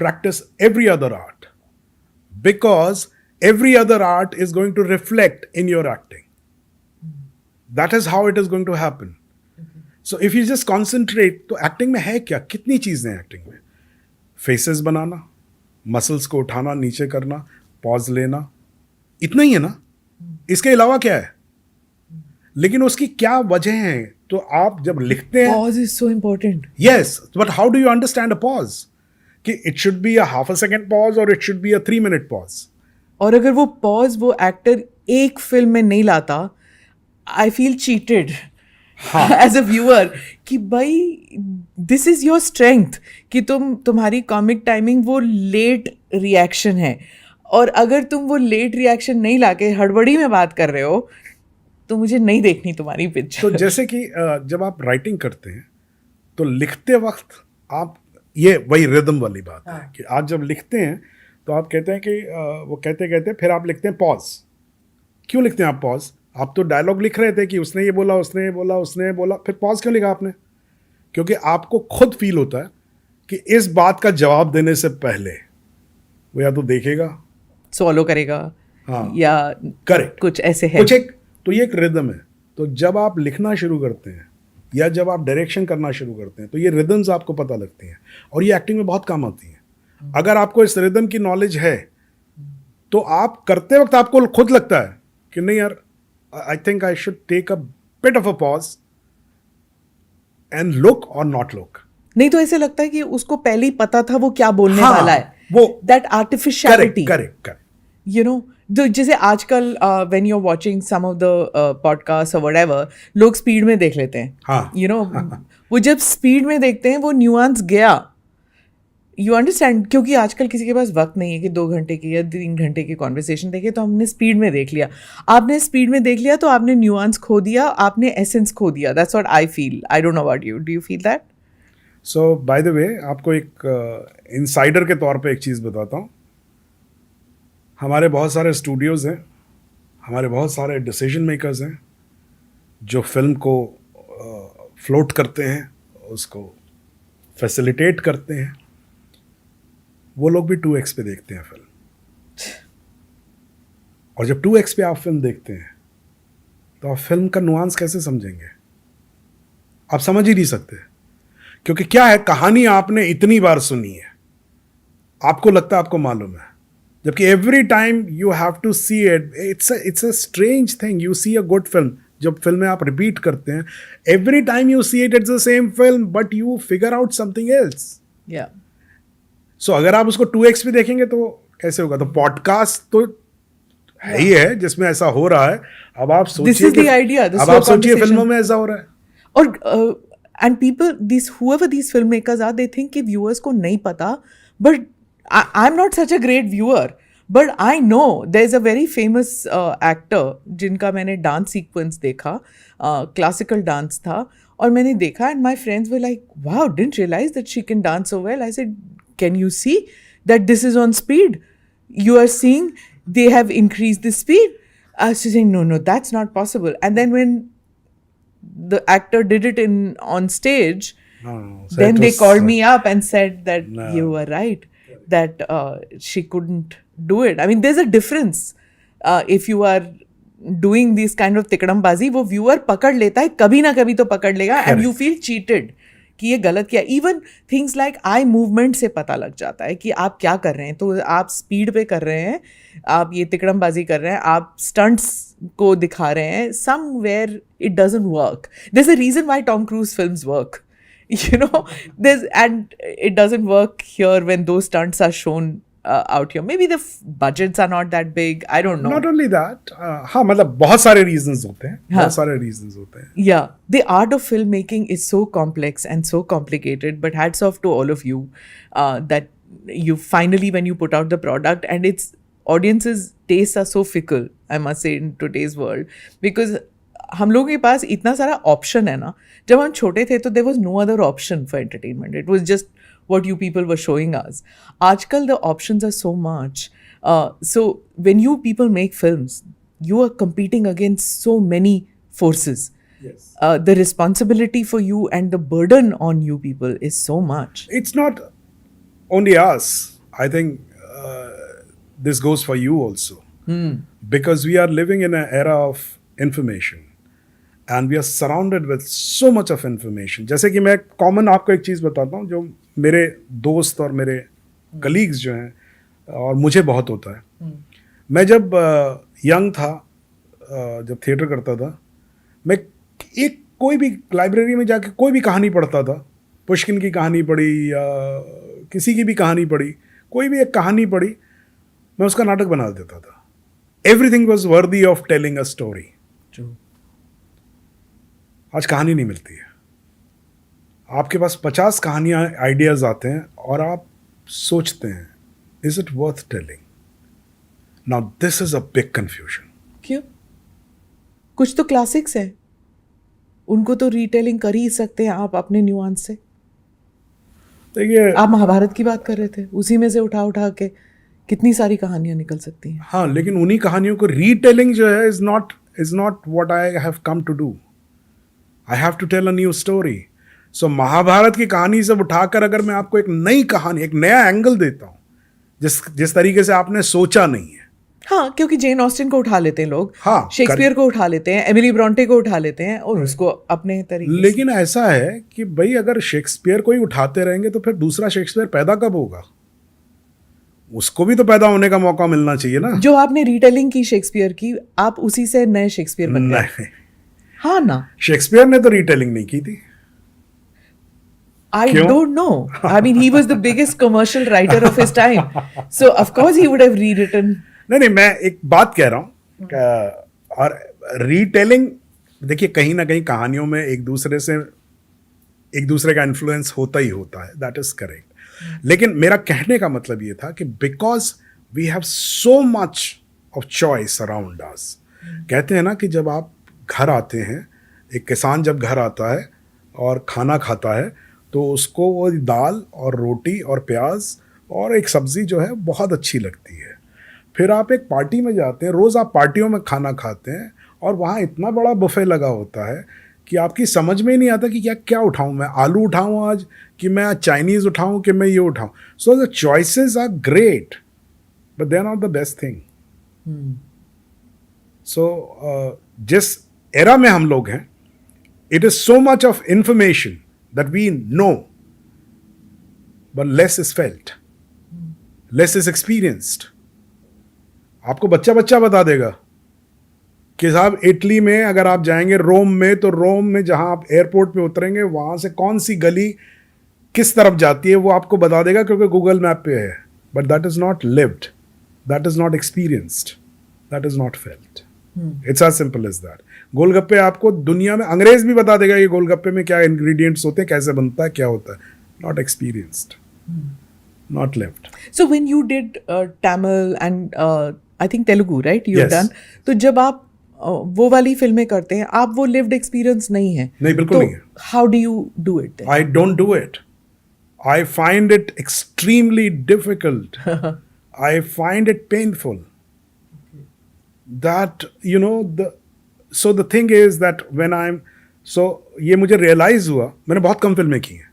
practice every other art, because every other art is going to reflect in your acting. That is how it is going to happen. So if you just concentrate, तो acting में है क्या, कितनी चीज़ें हैं acting में. Faces बनाना, muscles को उठाना, नीचे करना, पॉज लेना, इतना ही है ना. इसके अलावा क्या है? लेकिन उसकी क्या वजह है? तो आप जब लिखते हैं, pause is so important. yes, but how do you understand a pause? कि it should be a half a second pause or it should be a 3-minute pause. और अगर वो पॉज वो एक्टर एक फिल्म में नहीं लाता, I feel cheated as a viewer कि भाई दिस इज योर स्ट्रेंथ, कि तुम्हारी कॉमिक टाइमिंग वो लेट रिएक्शन है, और अगर तुम वो लेट रिएक्शन नहीं लाके हड़बड़ी में बात कर रहे हो तो मुझे नहीं देखनी तुम्हारी पिक्चर. तो जैसे कि जब आप राइटिंग करते हैं तो लिखते वक्त आप, ये वही रिदम वाली बात है कि आप जब लिखते हैं तो आप कहते हैं कि वो कहते कहते फिर आप लिखते हैं पॉज. क्यों लिखते हैं आप पॉज? आप तो डायलॉग लिख रहे थे कि उसने ये बोला, उसने ये बोला, उसने ये बोला, फिर पॉज क्यों लिखा आपने? क्योंकि आपको खुद फील होता है कि इस बात का जवाब देने से पहले वो या तो देखेगा, सॉलो करेगा, हाँ, या करेक्ट, कुछ ऐसे है. कुछ एक, तो ये एक रिदम है. तो जब आप लिखना शुरू करते हैं या जब आप डायरेक्शन करना शुरू करते हैं तो ये रिदम्स आपको पता लगती हैं, और ये एक्टिंग में बहुत काम आती हैं. अगर आपको इस रिदम की नॉलेज है तो आप करते वक्त आपको खुद लगता है कि नहीं यार, I think I should take a bit of a pause and look or not look. नहीं तो ऐसे लगता है कि उसको पहले ही पता था वो क्या बोलने हाँ, वाला है. वो that artificiality. Correct. You know, जैसे आजकल when you're watching some of the podcasts or whatever, लोग स्पीड में देख लेते हैं. हाँ. You know, वो जब स्पीड में देखते हैं वो न्यूआंस गया. यू अंडरस्टैंड, क्योंकि आजकल किसी के पास वक्त नहीं है कि 2 घंटे की या 3 घंटे की कॉन्वर्सेशन देखे, तो हमने स्पीड में देख लिया. आपने स्पीड में देख लिया तो आपने न्यूआंस खो दिया, आपने एसेंस खो दिया. That's what I feel. I don't know about you, do you feel that? So by the way, आपको एक इनसाइडर के तौर पे एक चीज़ बताता हूँ. हमारे बहुत सारे स्टूडियोज़ हैं, हमारे बहुत सारे डिसीजन मेकर्स हैं जो फिल्म को फ्लोट करते हैं, उसको फैसिलिटेट करते हैं, वो लोग भी 2x पे देखते हैं फिल्म। और जब 2x पे आप फिल्म देखते हैं तो आप फिल्म का नुआंस कैसे समझेंगे? आप समझ ही नहीं सकते, क्योंकि क्या है, कहानी आपने इतनी बार सुनी है, आपको लगता है आपको मालूम है, जबकि every time you have to see it. It's a strange thing. You see a good film, जब फिल्में आप रिपीट करते हैं, every time you see it, it's the same film, but you figure out something else. या so अगर आप उसको 2x पे देखेंगे तो कैसे होगा? तो पॉडकास्ट तो है ही है जिसमें ऐसा हो रहा है। अब आप This सोचिए is the idea, the अब slow आप सोचिए conversation. फिल्मों में ऐसा हो रहा है। और and people, whoever these filmmakers are, they think कि viewers को नहीं पता, but I'm not such a great viewer, but I know there's a very famous actor जिनका मैंने डांस सीक्वेंस देखा, क्लासिकल डांस था, और मैंने देखा and my friends were like, wow, didn't realize that she can dance so well. I said, can you see that this is on speed? You are seeing they have increased the speed. I was saying, no, that's not possible. And then when the actor did it on stage, So then it they was, called me up and said that No. you were right, that she couldn't do it. I mean, there's a difference. If you are doing this kind of tikadambazi, वो viewer पकड़ लेता है, कभी ना कभी तो पकड़ लेगा, and you feel cheated कि ये गलत किया। Even things like eye movement से पता लग जाता है कि आप क्या कर रहे हैं। तो आप स्पीड पे कर रहे हैं, आप ये तिकड़मबाजी कर रहे हैं, आप स्टंट्स को दिखा रहे हैं, somewhere it doesn't work. There is a reason why Tom Cruise films work, you know, and it doesn't work here when those stunts are shown out here. Maybe the budgets are not that big, I don't know. Not only that, हाँ, मतलब बहुत सारे reasons होते हैं, बहुत सारे reasons होते हैं। Yeah, the art of filmmaking is so complex and so complicated, but hats off to all of you that you finally, when you put out the product, and its audiences' tastes are so fickle, I must say, in today's world, because हम लोगों के पास इतना सारा option है ना। जब हम छोटे थे तो there was no other option for entertainment, it was just what you people were showing us. आजकल the options are so much, so when you people make films, you are competing against so many forces. Yes. The responsibility for you and the burden on you people is so much. It's not only us. I think this goes for you also. Because we are living in an era of information. And we are surrounded with so much of information. जैसे कि मैं common आपको एक चीज़ बताता हूँ, जो मेरे दोस्त और मेरे कलीग्स जो हैं, और मुझे बहुत होता है। मैं जब यंग था, जब थिएटर करता था, मैं एक कोई भी लाइब्रेरी में जाके कोई भी कहानी पढ़ता था, पुष्किन की कहानी पढ़ी या किसी की भी कहानी पढ़ी, कोई भी एक कहानी पढ़ी, मैं उसका नाटक बना देता था। Everything was worthy of telling a story. आज कहानी नहीं मिलती है। आपके पास 50 कहानियाँ, आइडियाज़ आते हैं और आप सोचते हैं, is it worth telling? Now this is a big confusion. क्यों? कुछ तो क्लासिक्स है, उनको तो रीटेलिंग कर ही सकते हैं आप अपने न्यूआंस से। देखिए, आप महाभारत की बात कर रहे थे, उसी में से उठा उठा के कितनी सारी कहानियां निकल सकती हैं। हाँ, लेकिन उन्हीं कहानियों को रीटेलिंग जो है is not what I have come to do. I have to tell a new story. So Mahabharat की कहानी से उठाकर अगर मैं आपको एक नई कहानी, एक नया एंगल देता हूँ, जिस तरीके से आपने सोचा नहीं है। हाँ, क्योंकि जेन ऑस्टिन को उठा लेते हैं लोग, हाँ, शेक्सपियर को उठा लेते हैं, एमिली ब्रॉन्टे को उठा लेते हैं और उसको अपने तरीके लेकिन ऐसा है कि भाई अगर शेक्सपियर को ही उठाते रहेंगे तो फिर दूसरा शेक्सपियर पैदा कब होगा? उसको भी तो पैदा होने का मौका मिलना चाहिए ना। जो आपने रिटेलिंग की शेक्सपियर की, आप उसी से नए शेक्सपियर बन गए। नहीं, हाँ ना, शेक्सपियर ने तो रिटेलिंग नहीं की थी। I don't know. I mean, he was the biggest commercial writer of his time. So, of course, he would have rewritten. नहीं, मैं एक बात कह रहा हूँ, और रीटेलिंग, देखिए, कहीं ना कहीं कहानियों में एक दूसरे का इन्फ्लुएंस होता ही होता है, दैट इज करेक्ट। लेकिन मेरा कहने का मतलब ये था कि because we have so much of choice around us. कहते हैं ना कि जब आप घर आते हैं, एक किसान जब घर आता है और खाना खाता है, तो उसको वो दाल और रोटी और प्याज और एक सब्ज़ी जो है बहुत अच्छी लगती है। फिर आप एक पार्टी में जाते हैं, रोज़ आप पार्टियों में खाना खाते हैं और वहाँ इतना बड़ा बुफे लगा होता है कि आपकी समझ में ही नहीं आता कि क्या क्या उठाऊं मैं, आलू उठाऊं आज कि मैं चाइनीज उठाऊं कि मैं ये उठाऊं. So the choices are great but they are not the best thing. So जिस एरा में हम लोग हैं, it is so much of information that we know but less is felt, less is experienced. आपको बच्चा बच्चा बता देगा कि साहब इटली में अगर आप जाएंगे रोम में, तो रोम में जहां आप एयरपोर्ट पे उतरेंगे वहां से कौन सी गली किस तरफ जाती है वो आपको बता देगा क्योंकि गूगल मैप पे है. But that is not lived, that is not experienced, that is not felt. It's as simple as that. Golgappe आपको दुनिया में अंग्रेज भी बता देगा ये गोलगप्पे में क्या इंग्रेडिएंट्स होते हैं, कैसे बनता है, क्या होता है. Not experienced, not lived. So when you did Tamil and I think Telugu, right? You've Yes. done. तो जब आप वो वाली फिल्में करते हैं, आप वो lived experience नहीं है. नहीं, बिल्कुल नहीं है. How do you do it then? I don't do it. I find it extremely difficult. I find it painful. That, you know, so the thing is that when so ये मुझे realize हुआ, मैंने बहुत कम फिल्में की हैं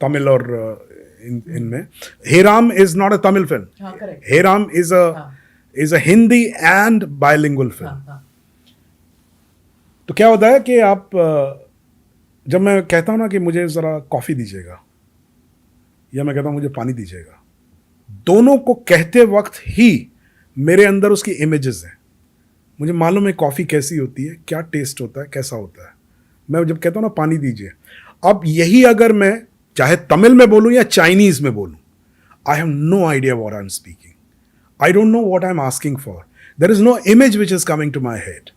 तमिल और इनमें. Hey Ram is not a Tamil film. हाँ, correct. Hey Ram is a Hindi and bilingual film. हाँ. तो क्या होता है कि आप जब मैं कहता हूँ ना कि मुझे ज़रा कॉफ़ी दीजिएगा या मैं कहता हूँ मुझे पानी दीजिएगा, दोनों को कहते वक्त ही मेरे अंदर उसकी इमेजेस हैं. मुझे मालूम है कॉफ़ी कैसी होती है, क्या टेस्ट होता है, कैसा होता है. मैं जब कहता हूँ ना पानी दीजिए, अब यही अगर मैं चाहे तमिल में बोलूँ या चाइनीज़ में बोलूँ, I have no idea what I am speaking. I don't know what I'm asking for. There is no image which is coming to my head.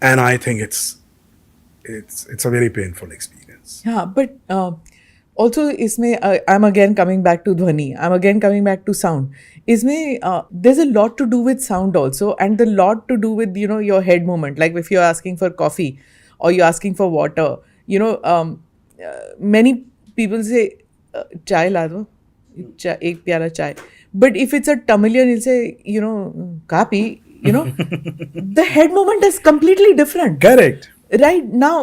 And I think it's a very painful experience. Yeah, but also इसमें I'm again coming back to ध्वनि. I'm again coming back to sound. इसमें there's a lot to do with sound also, and a lot to do with, you know, your head movement. Like if you're asking for coffee or you're asking for water, you know, many people say चाय ला दो, एक प्याला चाय. But if it's a Tamilian, he'll say, you know, kapi, you know, the head movement is completely different. Correct. Right now,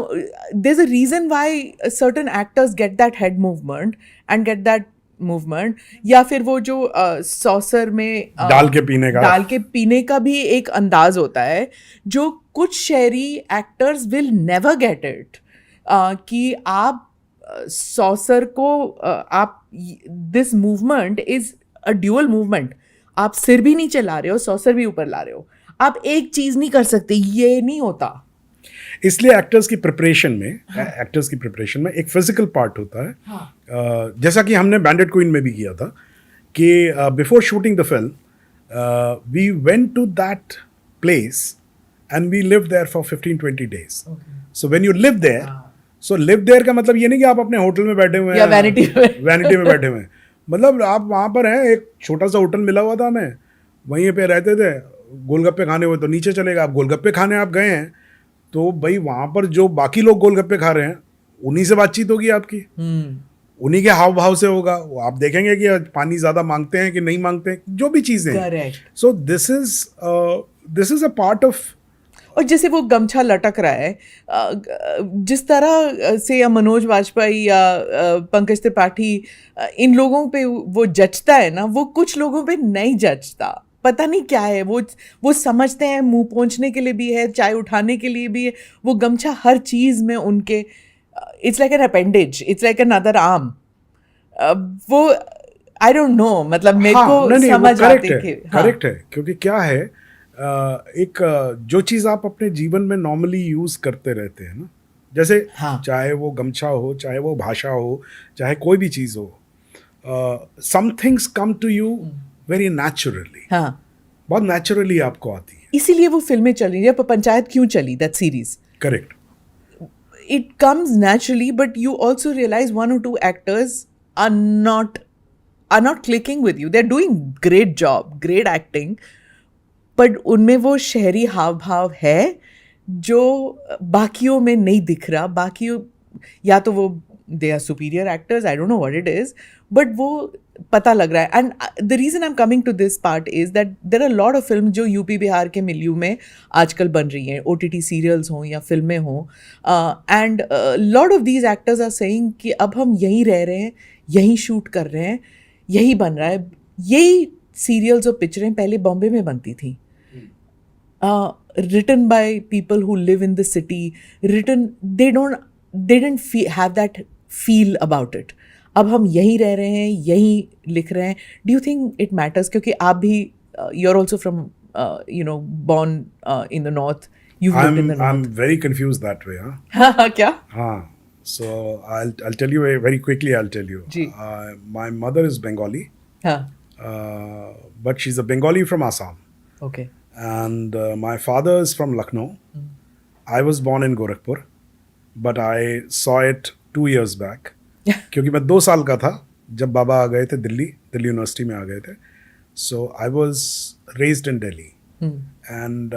there's a reason why certain actors get that head movement and get that movement. या फिर वो जो saucer में डाल के पीने का भी एक अंदाज होता है जो कुछ शहरी actors will never get it. कि आप saucer को आप this movement is a dual movement. आप सिर भी नहीं चला रहे हो, सॉसर भी ऊपर ला रहे हो. आप एक चीज नहीं कर सकते, ये नहीं होता. इसलिए एक्टर्स की प्रिपरेशन में एक फिजिकल पार्ट होता है. हाँ. जैसा कि हमने बैंडेड क्वीन में भी किया था कि before shooting the film we went to that place and we live there for 15-20 days. So when you live there, so live there का मतलब ये नहीं कि आप अपने होटल में बैठे हुए हैं या वैनिटी में बैठे हुए हैं. मतलब आप वहाँ पर हैं, एक छोटा सा होटल मिला हुआ था, हमें वहीं पे रहते थे. गोलगप्पे खाने हुए तो नीचे चले गए. आप गोलगप्पे खाने आप गए हैं तो भाई वहाँ पर जो बाकी लोग गोलगप्पे खा रहे हैं उन्हीं से बातचीत होगी आपकी, उन्हीं के हाव भाव से होगा. वो आप देखेंगे कि पानी ज़्यादा मांगते हैं कि नहीं मांगते हैं, जो भी चीज़ें हैं. So this is a part of. और जैसे वो गमछा लटक रहा है, जिस तरह से या मनोज वाजपेयी या पंकज त्रिपाठी इन लोगों पे वो जचता है ना, वो कुछ लोगों पे नहीं जचता. पता नहीं क्या है, वो समझते हैं मुंह पोंछने के लिए भी है, चाय उठाने के लिए भी है. वो गमछा हर चीज़ में उनके, it's like an appendage, it's like another arm. वो आई डोंट नो, मतलब मेरे को समझ आते कि करेक्ट है. क्योंकि क्या है, एक जो चीज़ आप अपने जीवन में नॉर्मली यूज़ करते रहते हैं ना, जैसे चाहे वो गमछा हो, चाहे वो भाषा हो, चाहे कोई भी चीज़ हो, some things come to you very naturally. बहुत नेचुरली आपको आती है. इसीलिए वो फिल्में चल रही है. पंचायत क्यों चली, that series. Correct. It comes naturally, but you also realize one or two actors are not clicking with you. They're doing great job, great acting, but उनमें वो शहरी हाव भाव है जो बाकियों में नहीं दिख रहा. बाकियों या तो वो they are superior actors, I don't know what it is, but वो पता लग रहा है. And the reason I'm coming to this part is that there are a lot of films जो यूपी बिहार के मिलियू में आजकल बन रही हैं, OTT सीरियल्स हों या फिल्में हों, and lot of these actors are saying कि अब हम यहीं रह रहे हैं, यहीं शूट कर रहे हैं, यही बन रहा है. यही सीरियल्स और पिक्चरें पहले बॉम्बे में बनती थी, written by people who live in the city, they didn't have that feel about it. अब हम यहीं रह रहे हैं, यहीं लिख रहे हैं. Do you think it matters? क्योंकि आप भी you're also from born in the north. You've lived in the north. I'm very confused that way. Huh? क्या? हाँ. So I'll tell you very quickly. I'll tell you. Ji. My mother is Bengali. हाँ. But she's a Bengali from Assam. Okay. And my father is from Lucknow. I was born in Gorakhpur, but I saw it 2 years back. क्योंकि मैं 2 साल का था जब बाबा आ गए थे Delhi university में आ गए थे. So I was raised in Delhi and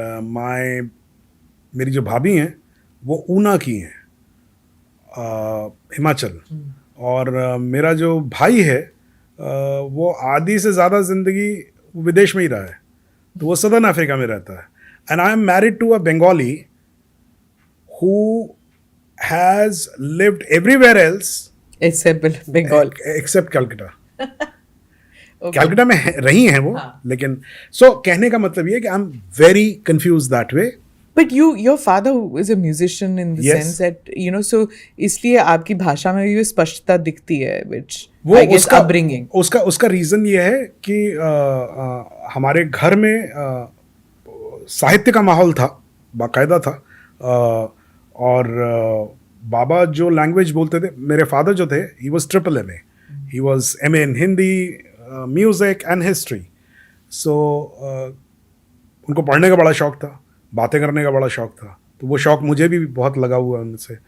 मेरी जो भाभी हैं वो ऊना की हैं, हिमाचल. और मेरा जो भाई है वो आधी से ज़्यादा ज़िंदगी विदेश में ही रहा है, तो वो सदर्न अफ्रीका में रहता है. And I am married to a Bengali who has lived everywhere else Except Bengal. Except Calcutta. Calcutta में रही हैं वो. हाँ. लेकिन सो कहने का मतलब ये है कि I am very confuse that way. But your father is a musician in the Yes. sense that so इसलिए आपकी भाषा में भी स्पष्टता दिखती है, which वो I guess उसका upbringing. उसका रीजन ये है कि हमारे घर में साहित्य का माहौल था, बाकायदा था. और बाबा जो लैंग्वेज बोलते थे, मेरे फादर जो थे, he was triple MA. He was MA in Hindi, music and history. So उनको पढ़ने का बड़ा शौक था, बातें करने का बड़ा शौक था, तो वो शौक मुझे भी बहुत लगा हुआ है उनसे.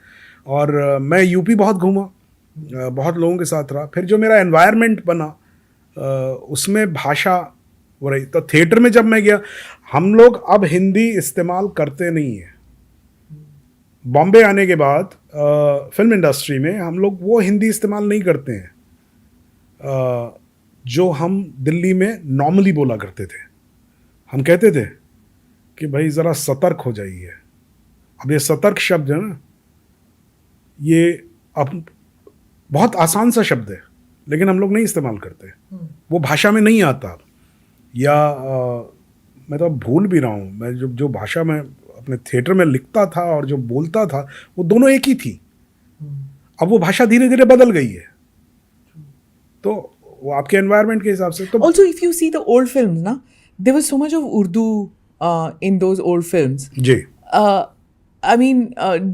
और मैं यूपी बहुत घूमा, बहुत लोगों के साथ रहा. फिर जो मेरा एनवायरनमेंट बना उसमें भाषा हो रही. तो थिएटर में जब मैं गया, हम लोग अब हिंदी इस्तेमाल करते नहीं हैं. बॉम्बे आने के बाद फिल्म इंडस्ट्री में हम लोग वो हिंदी इस्तेमाल नहीं करते हैं जो हम दिल्ली में नॉर्मली बोला करते थे. हम कहते थे कि भाई ज़रा सतर्क हो जाइए. अब ये सतर्क शब्द है ना, ये अब बहुत आसान सा शब्द है, लेकिन हम लोग नहीं इस्तेमाल करते. वो भाषा में नहीं आता. या मैं तो अब भूल भी रहा हूँ. मैं जो भाषा में अपने थिएटर में लिखता था और जो बोलता था वो दोनों एक ही थी. अब वो भाषा धीरे धीरे बदल गई है, तो वो आपके एनवायरनमेंट के हिसाब से. तो Also, if you see the old films, ना, there was so much of Urdu in those old films. Ji. I mean,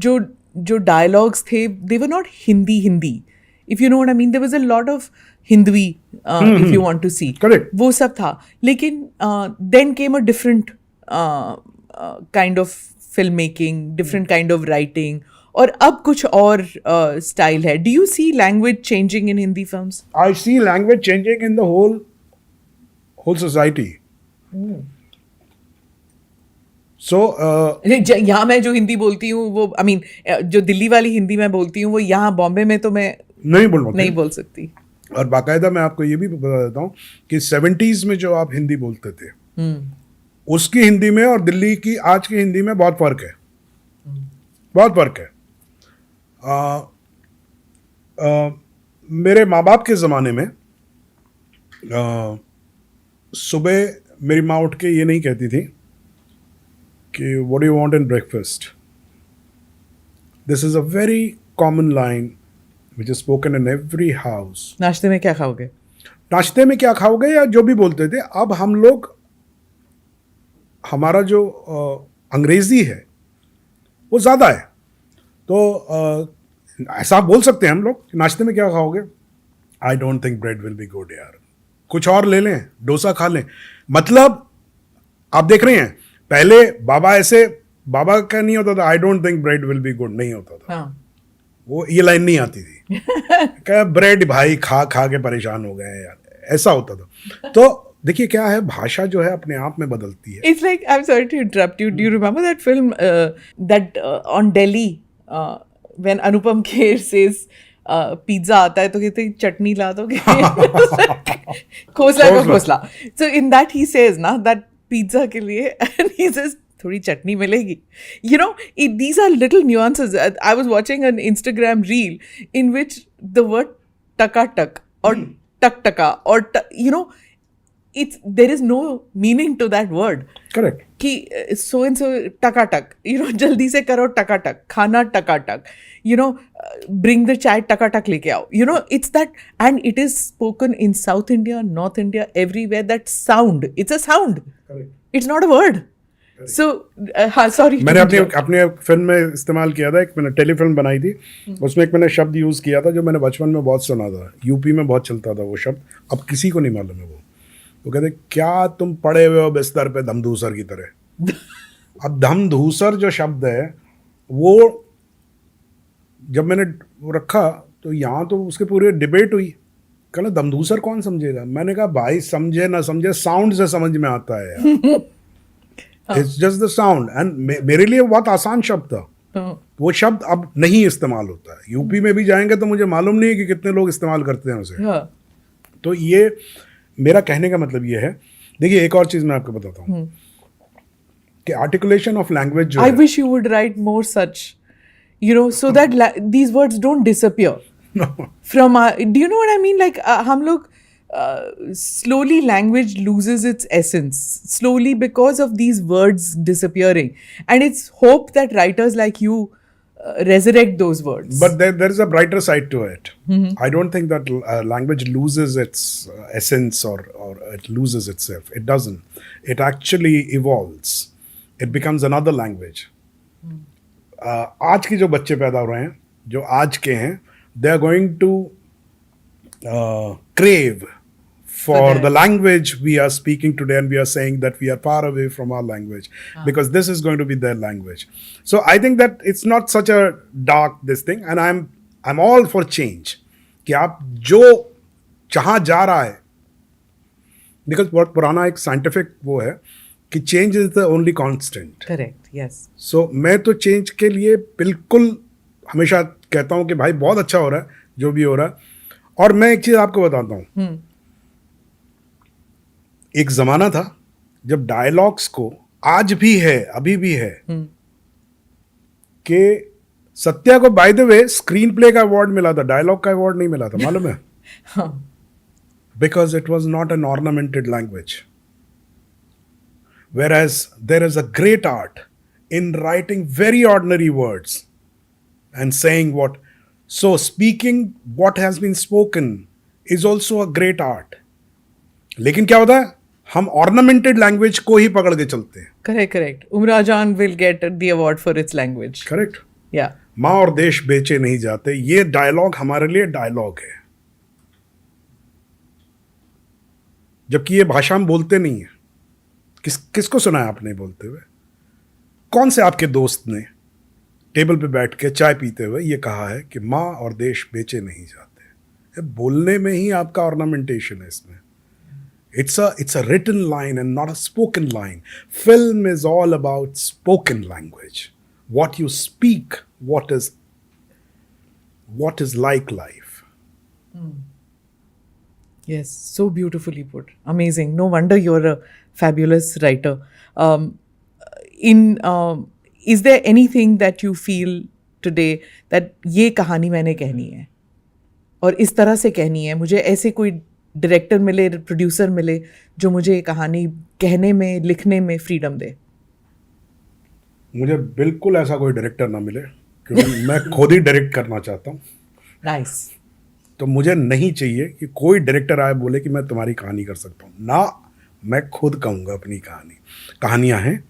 जो dialogues थे, they were not Hindi. If you know what I mean, there was a lot of Hindvi, if you want to see. Correct. वो सब था. लेकिन then came a different kind of filmmaking, different kind of writing, और अब कुछ और style है. Do you see language changing in Hindi films? I see language changing in the whole society. So यहाँ मैं जो हिंदी बोलती हूँ वो, I mean, जो दिल्ली वाली हिंदी मैं बोलती हूँ वो यहाँ बॉम्बे में तो मैं नहीं बोल सकती. और बाकायदा मैं आपको ये भी बता देता हूँ कि 70s में जो आप हिंदी बोलते थे, उसकी हिंदी में और दिल्ली की आज की हिंदी में बहुत फर्क है. बहुत फर्क है. मेरे माँ बाप के ज़माने में सुबह मेरी माँ उठ के ये नहीं कहती थी कि what do you want in breakfast. This is a very common line which is spoken in every house. नाश्ते में क्या खाओगे? नाश्ते में क्या खाओगे या जो भी बोलते थे. अब हम लोग, हमारा जो अंग्रेज़ी है वो ज़्यादा है, तो ऐसा बोल सकते हैं हम लोग, नाश्ते में क्या खाओगे. आई don't think bread will be good यार, कुछ और ले लें, डोसा खा लें. मतलब आप देख रहे हैं, पहले बाबा का नहीं होता था आई don't think bread will be good, नहीं होता था. हाँ. वो ये लाइन नहीं आती थी. क्या ब्रेड भाई खा के परेशान हो गए यार, ऐसा होता था. तो देखिए क्या है, भाषा जो है अपने आप में बदलती है. It's like, I'm sorry to interrupt you. Do you remember that film that on Delhi when Anupam Kher says pizza आता है तो कहते हैं चटनी ला दो खोसला का Khosla. So in that he says ना that पिज्जा के लिए and he says थोड़ी चटनी मिलेगी. You know, these are little nuances. I was watching an Instagram reel in which the word taka-tak or tak-taka or you know, there is no meaning to that word. Correct. कि so and so Takatak, you know, जल्दी से करो टकाटक, खाना टकाटक, you know, bring the चाय टकाटक लेके आओ, you know, it's that, and it is spoken in South India, North India, everywhere. That sound, it's a sound. Correct. It's not a word. So हाँ, sorry. मैंने अपने फिल्म में इस्तेमाल किया था. एक मैंने टेलीफिल्म बनाई थी, उसमें एक मैंने शब्द यूज किया था जो मैंने बचपन में बहुत सुना था. यूपी में बहुत चलता था वो शब्द, अब किसी को नहीं मालूम है वो. तो कहते क्या तुम पड़े हुए हो बिस्तर पे धमधूसर की तरह. अब धमधूसर जो शब्द है वो जब मैंने वो रखा तो यहाँ तो उसके पूरे डिबेट हुई. कहना धमधूसर कौन समझेगा. मैंने कहा भाई समझे ना समझे साउंड से समझ में आता है यार. It's just the sound. And मेरे लिए बहुत आसान शब्द था. वो शब्द अब नहीं इस्तेमाल होता है. यूपी में भी जाएंगे तो मुझे मालूम नहीं है कि कितने लोग इस्तेमाल करते हैं उसे. तो ये मेरा कहने का मतलब ये है. देखिए एक और चीज मैं आपको बताता हूँ कि आर्टिकुलेशन ऑफ लैंग्वेज जो I wish you would write more such, you know, so that these words don't disappear from our, do you know what I mean? Like हम लोग slowly language loses its essence slowly because of these words disappearing, and it's hope that writers like you resurrect those words. But there is a brighter side to it. I don't think that language loses its essence or it loses itself. It doesn't. It actually evolves. It becomes another language. आज के जो बच्चे पैदा हो रहे हैं, जो आज के हैं, they are going to crave for the language we are speaking today, and we are saying that we are far away from our language because this is going to be their language. So I think that it's not such a dark this thing, and I'm all for change. कि आप जो जहाँ जा रहा है, because बहुत पुराना एक scientific वो है कि change is the only constant. Correct. Yes. So मैं तो change के लिए बिल्कुल हमेशा कहता हूँ कि भाई बहुत अच्छा हो रहा है जो भी हो रहा है. और मैं एक चीज आपको बताता हूँ. एक जमाना था जब डायलॉग्स को आज भी है, अभी भी है, कि सत्या को by the way screen play का अवार्ड मिला था, डायलॉग का अवार्ड नहीं मिला था. मालूम है? Because it was not an ornamented language. Whereas there is a great art in writing very ordinary words and saying what. So speaking what has been spoken is also a great art. लेकिन क्या होता है, हम ornamented language को ही पकड़ के चलते हैं. Correct. Umra Jan will get the award for its language. Correct. Yeah. माँ और देश बेचे नहीं जाते, ये डायलॉग हमारे लिए डायलॉग है, जबकि ये भाषा हम बोलते नहीं है. किसको सुना है आपने बोलते हुए? कौन से आपके दोस्त ने टेबल पे बैठ के चाय पीते हुए ये कहा है कि माँ और देश बेचे नहीं जाते? ये बोलने में ही आपका ऑर्नामेंटेशन है इसमें. It's a written line and not a spoken line. Film is all about spoken language. What you speak, what is like life. Yes, so beautifully put. Amazing. No wonder you're a fabulous writer. Is there anything that you feel today that ये कहानी मैंने कहनी है और इस तरह से कहनी है, मुझे ऐसे कोई डायरेक्टर मिले, प्रोड्यूसर मिले जो मुझे ये कहानी कहने में, लिखने में फ्रीडम दे? मुझे बिल्कुल ऐसा कोई डायरेक्टर ना मिले, क्योंकि मैं खुद ही डायरेक्ट करना चाहता हूँ. नाइस. तो मुझे नहीं चाहिए कि कोई डायरेक्टर आए बोले कि मैं तुम्हारी कहानी कर सकता हूँ. ना, मैं खुद कहूँगा अपनी कहानी. कहानियाँ हैं,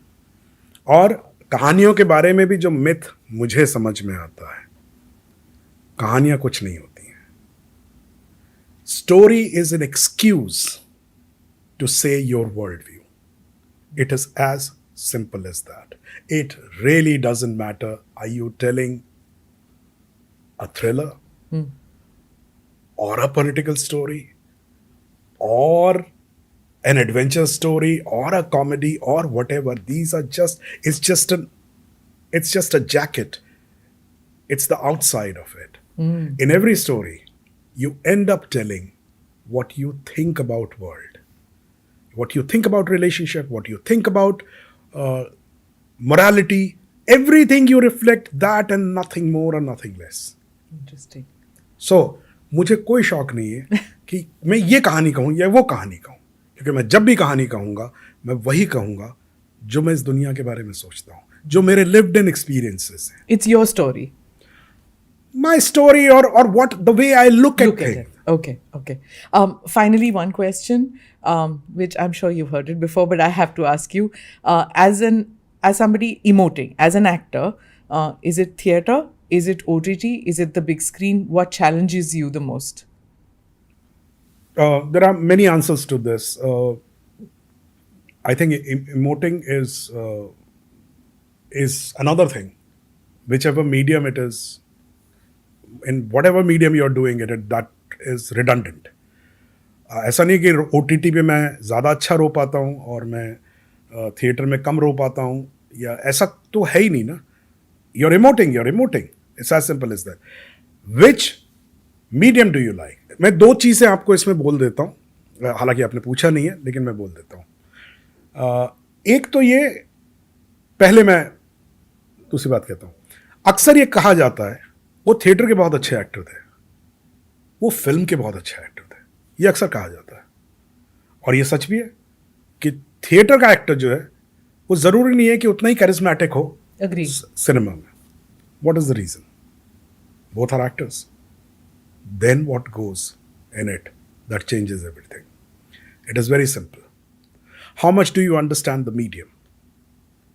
और कहानियों के बारे में भी जो मिथ मुझे समझ में आता है, कहानियाँ कुछ नहीं होती हैं. Story is an excuse to say your world view. It is as simple as that. It really doesn't matter. Are you telling a thriller or a political story or an adventure story or a comedy or whatever? These are just, it's just a jacket. It's the outside of it. In every story, you end up telling what you think about world, what you think about relationship, what you think about morality. Everything you reflect that and nothing more and nothing less. Interesting. So मुझे कोई शौक नहीं है कि मैं ये कहानी कहूँ या वो कहानी कहूँ, क्योंकि मैं जब भी कहानी कहूँगा मैं वही कहूँगा जो मैं इस दुनिया के बारे में सोचता हूँ, जो मेरे लिव्ड इन एक्सपीरियंसेस हैं. It's your story. My story or what the way I look at things. Okay, okay. Finally, one question, which I'm sure you've heard it before, but I have to ask you, as somebody emoting, as an actor, is it theatre? Is it OTT? Is it the big screen? What challenges you the most? There are many answers to this. I think emoting is another thing. Whichever medium it is, in whatever medium you are doing it, that is redundant. ऐसा नहीं कि OTT पे मैं ज़्यादा अच्छा रो पाता हूँ और मैं थिएटर में कम रो पाता हूँ, या ऐसा तो है ही नहीं ना. You're emoting. It's as simple as that. Which medium do you like? मैं दो चीज़ें आपको इसमें बोल देता हूँ, हालांकि आपने पूछा नहीं है लेकिन मैं बोल देता हूँ. एक तो ये, पहले मैं दूसरी बात कहता हूँ. अक्सर ये कहा जाता है वो थिएटर के बहुत अच्छे एक्टर थे, वो फिल्म के बहुत अच्छे एक्टर थे, ये अक्सर कहा जाता है. और ये सच भी है कि थिएटर का एक्टर जो है वो ज़रूरी नहीं है कि उतना ही करिस्मेटिक हो सिनेमा में. What is the reason? Both are actors. Then what goes in it that changes everything? It is very simple. How much do you understand the medium?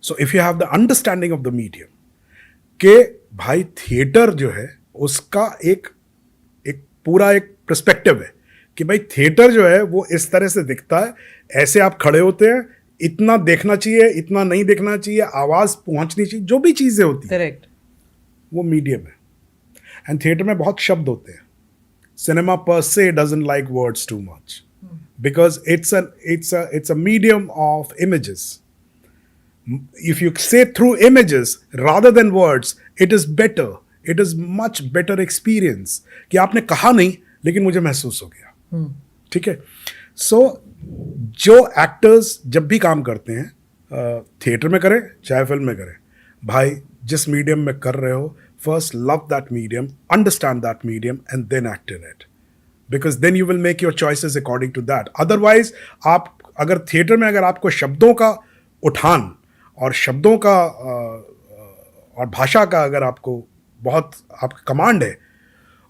So if you have the understanding of the medium, कि भाई theatre जो है उसका एक पूरा एक perspective है कि भाई थिएटर जो है वो इस तरह से दिखता है, ऐसे आप खड़े होते हैं, इतना देखना चाहिए, इतना नहीं देखना चाहिए, आवाज़ पहुंचनी चाहिए, जो भी चीज़ें होती हैं, करेक्ट, वो मीडियम है. एंड थिएटर में बहुत शब्द होते हैं. सिनेमा पर से doesn't like words too much because it's a medium of images. If you say through images rather than words, it is better. It is much better experience. कि आपने कहा नहीं लेकिन मुझे महसूस हो गया. ठीक है. So जो एक्टर्स जब भी काम करते हैं, थिएटर में करें चाहे फिल्म में करें, भाई जिस मीडियम में कर रहे हो, first love that medium, understand that medium and then act in it. Because then you will make your choices according to that. Otherwise आप अगर थिएटर में अगर आपको शब्दों का उठान और शब्दों का और भाषा का अगर आपको बहुत आपका कमांड है,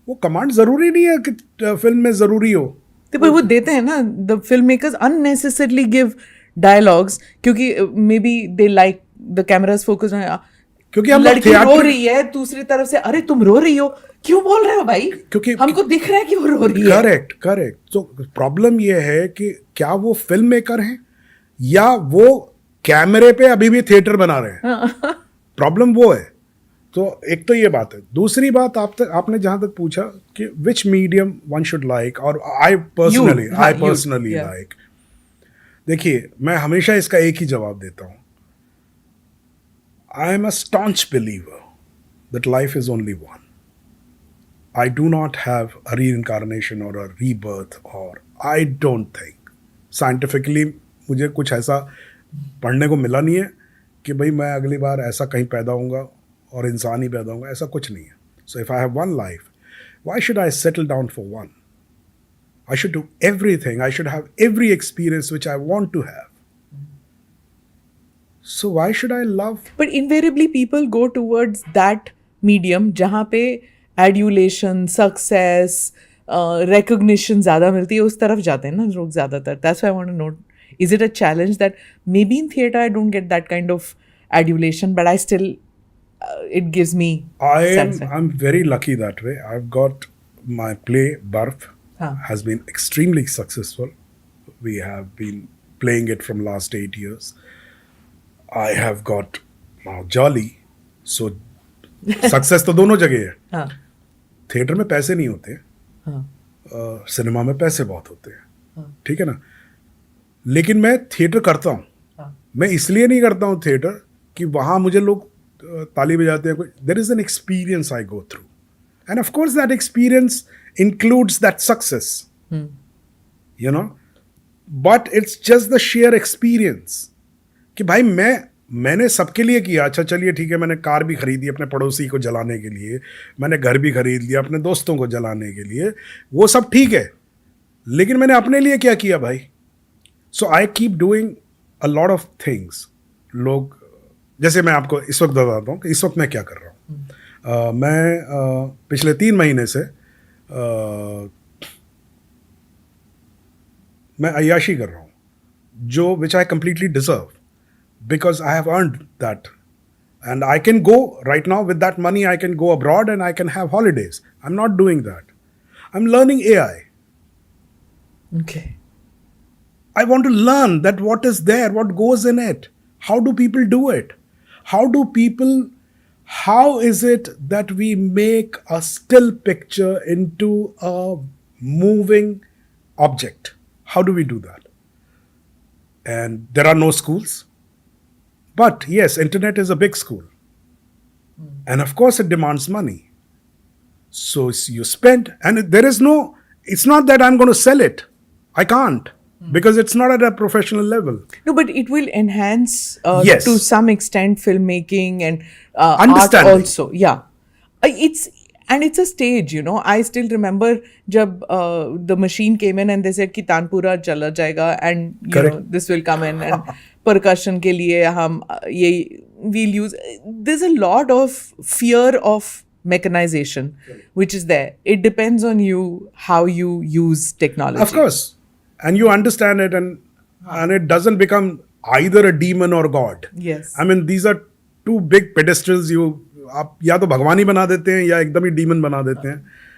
वो कमांड ज़रूरी नहीं है कि फिल्म में ज़रूरी हो. तो पर वो देते हैं ना, the film makers unnecessarily give dialogues क्योंकि maybe they like the cameras focus on, क्योंकि हम लड़की रो रही है दूसरी तरफ से, अरे तुम रो रही हो, क्यों बोल रहे हो भाई, क्योंकि हमको दिख रहा है कि वो रो रही है. करेक्ट. तो प्रॉब्लम ये है कि क्या वो फिल्म मेकर हैं या वो कैमरे पे अभी भी थिएटर बना रहे हैं. प्रॉब्लम वो है. तो एक तो ये बात है. दूसरी बात आपने जहां तक पूछा कि विच मीडियम वन शुड लाइक, और आई पर्सनली लाइक, देखिए मैं हमेशा इसका एक ही जवाब देता हूं. I am a staunch believer that life is only one. I do not have a reincarnation और अ रीबर्थ, और आई डोंट थिंक साइंटिफिकली मुझे कुछ ऐसा पढ़ने को मिला नहीं है कि भाई मैं अगली बार ऐसा कहीं पैदा होऊंगा और इंसान ही पैदा होऊंगा. ऐसा कुछ नहीं है. So if I have one life, why should I settle down for one? I should do everything. I should have every experience which I want to have. So why should I love? But invariably people go towards that medium जहाँ पे adulation, success, recognition ज़्यादा मिलती है, उस तरफ जाते हैं ना लोग ज़्यादातर. That's why I want to know, is it a challenge that maybe in theater I don't get that kind of adulation, but I still it gives me I'm very lucky that way. I've got my play Barf has been extremely successful. We have been playing it from last 8 years. I have got now Jolly, so success तो दोनों जगह है. Theatre में पैसे नहीं होते, cinema में पैसे बहुत होते हैं. ठीक है ना. लेकिन मैं थिएटर करता हूँ. मैं इसलिए नहीं करता हूँ थिएटर कि वहाँ मुझे लोग ताली बजाते हैं. There is an experience I go through. And of course, that experience includes that success, you know. But it's just the sheer experience कि भाई मैंने सबके लिए किया. अच्छा चलिए ठीक है, मैंने कार भी खरीदी अपने पड़ोसी को जलाने के लिए, मैंने घर भी खरीद लिया अपने दोस्तों को जलाने के लिए, वो सब ठीक है, लेकिन मैंने अपने लिए क्या किया भाई? So I keep doing a lot of things. लोग जैसे मैं आपको इस वक्त बताता हूँ कि इस वक्त मैं क्या कर रहा हूँ. मैं पिछले 3 महीने से मैं अय्याशी कर रहा हूँ, जो which I completely deserve, because I have earned that. And I can go right now with that money, I can go abroad and I can have holidays. I'm not doing that. I'm learning AI. Okay. I want to learn that what is there, what goes in it. How do people do it? How is it that we make a still picture into a moving object? How do we do that? And there are no schools. But yes, internet is a big school. And of course it demands money. So you spend, and it's not that I'm going to sell it. I can't, because it's not at a professional level. No, but it will enhance Yes. to some extent filmmaking and art Understanding. also. Yeah. It's a stage, you know. I still remember jab the machine came in and they said ki Tanpura chala jayega and you Correct. know this will come in and percussion ke liye hum we'll use. There's a lot of fear of mechanization which is there. It depends on you how you use technology. Of course. And you understand it, and it doesn't become either a demon or God. Yes. I mean, these are two big pedestals. आप या तो भगवान ही बना देते हैं या एकदम ही demon बना देते हैं.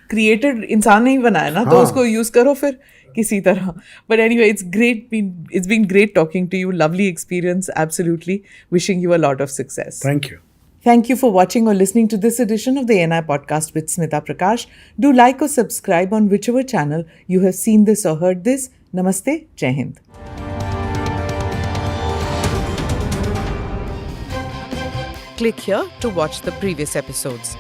क्रिएटेड इंसान ने ही बनाया ना, तो उसको यूज करो फिर किसी तरह. But anyway, it's been great talking to you. Lovely experience, absolutely. Wishing you a lot of success. Thank you. Thank you for watching or listening to this edition of the NI podcast with Smita Prakash. Do like or subscribe on whichever channel you have seen this or heard this. Namaste, Jai Hind. Click here to watch the previous episodes.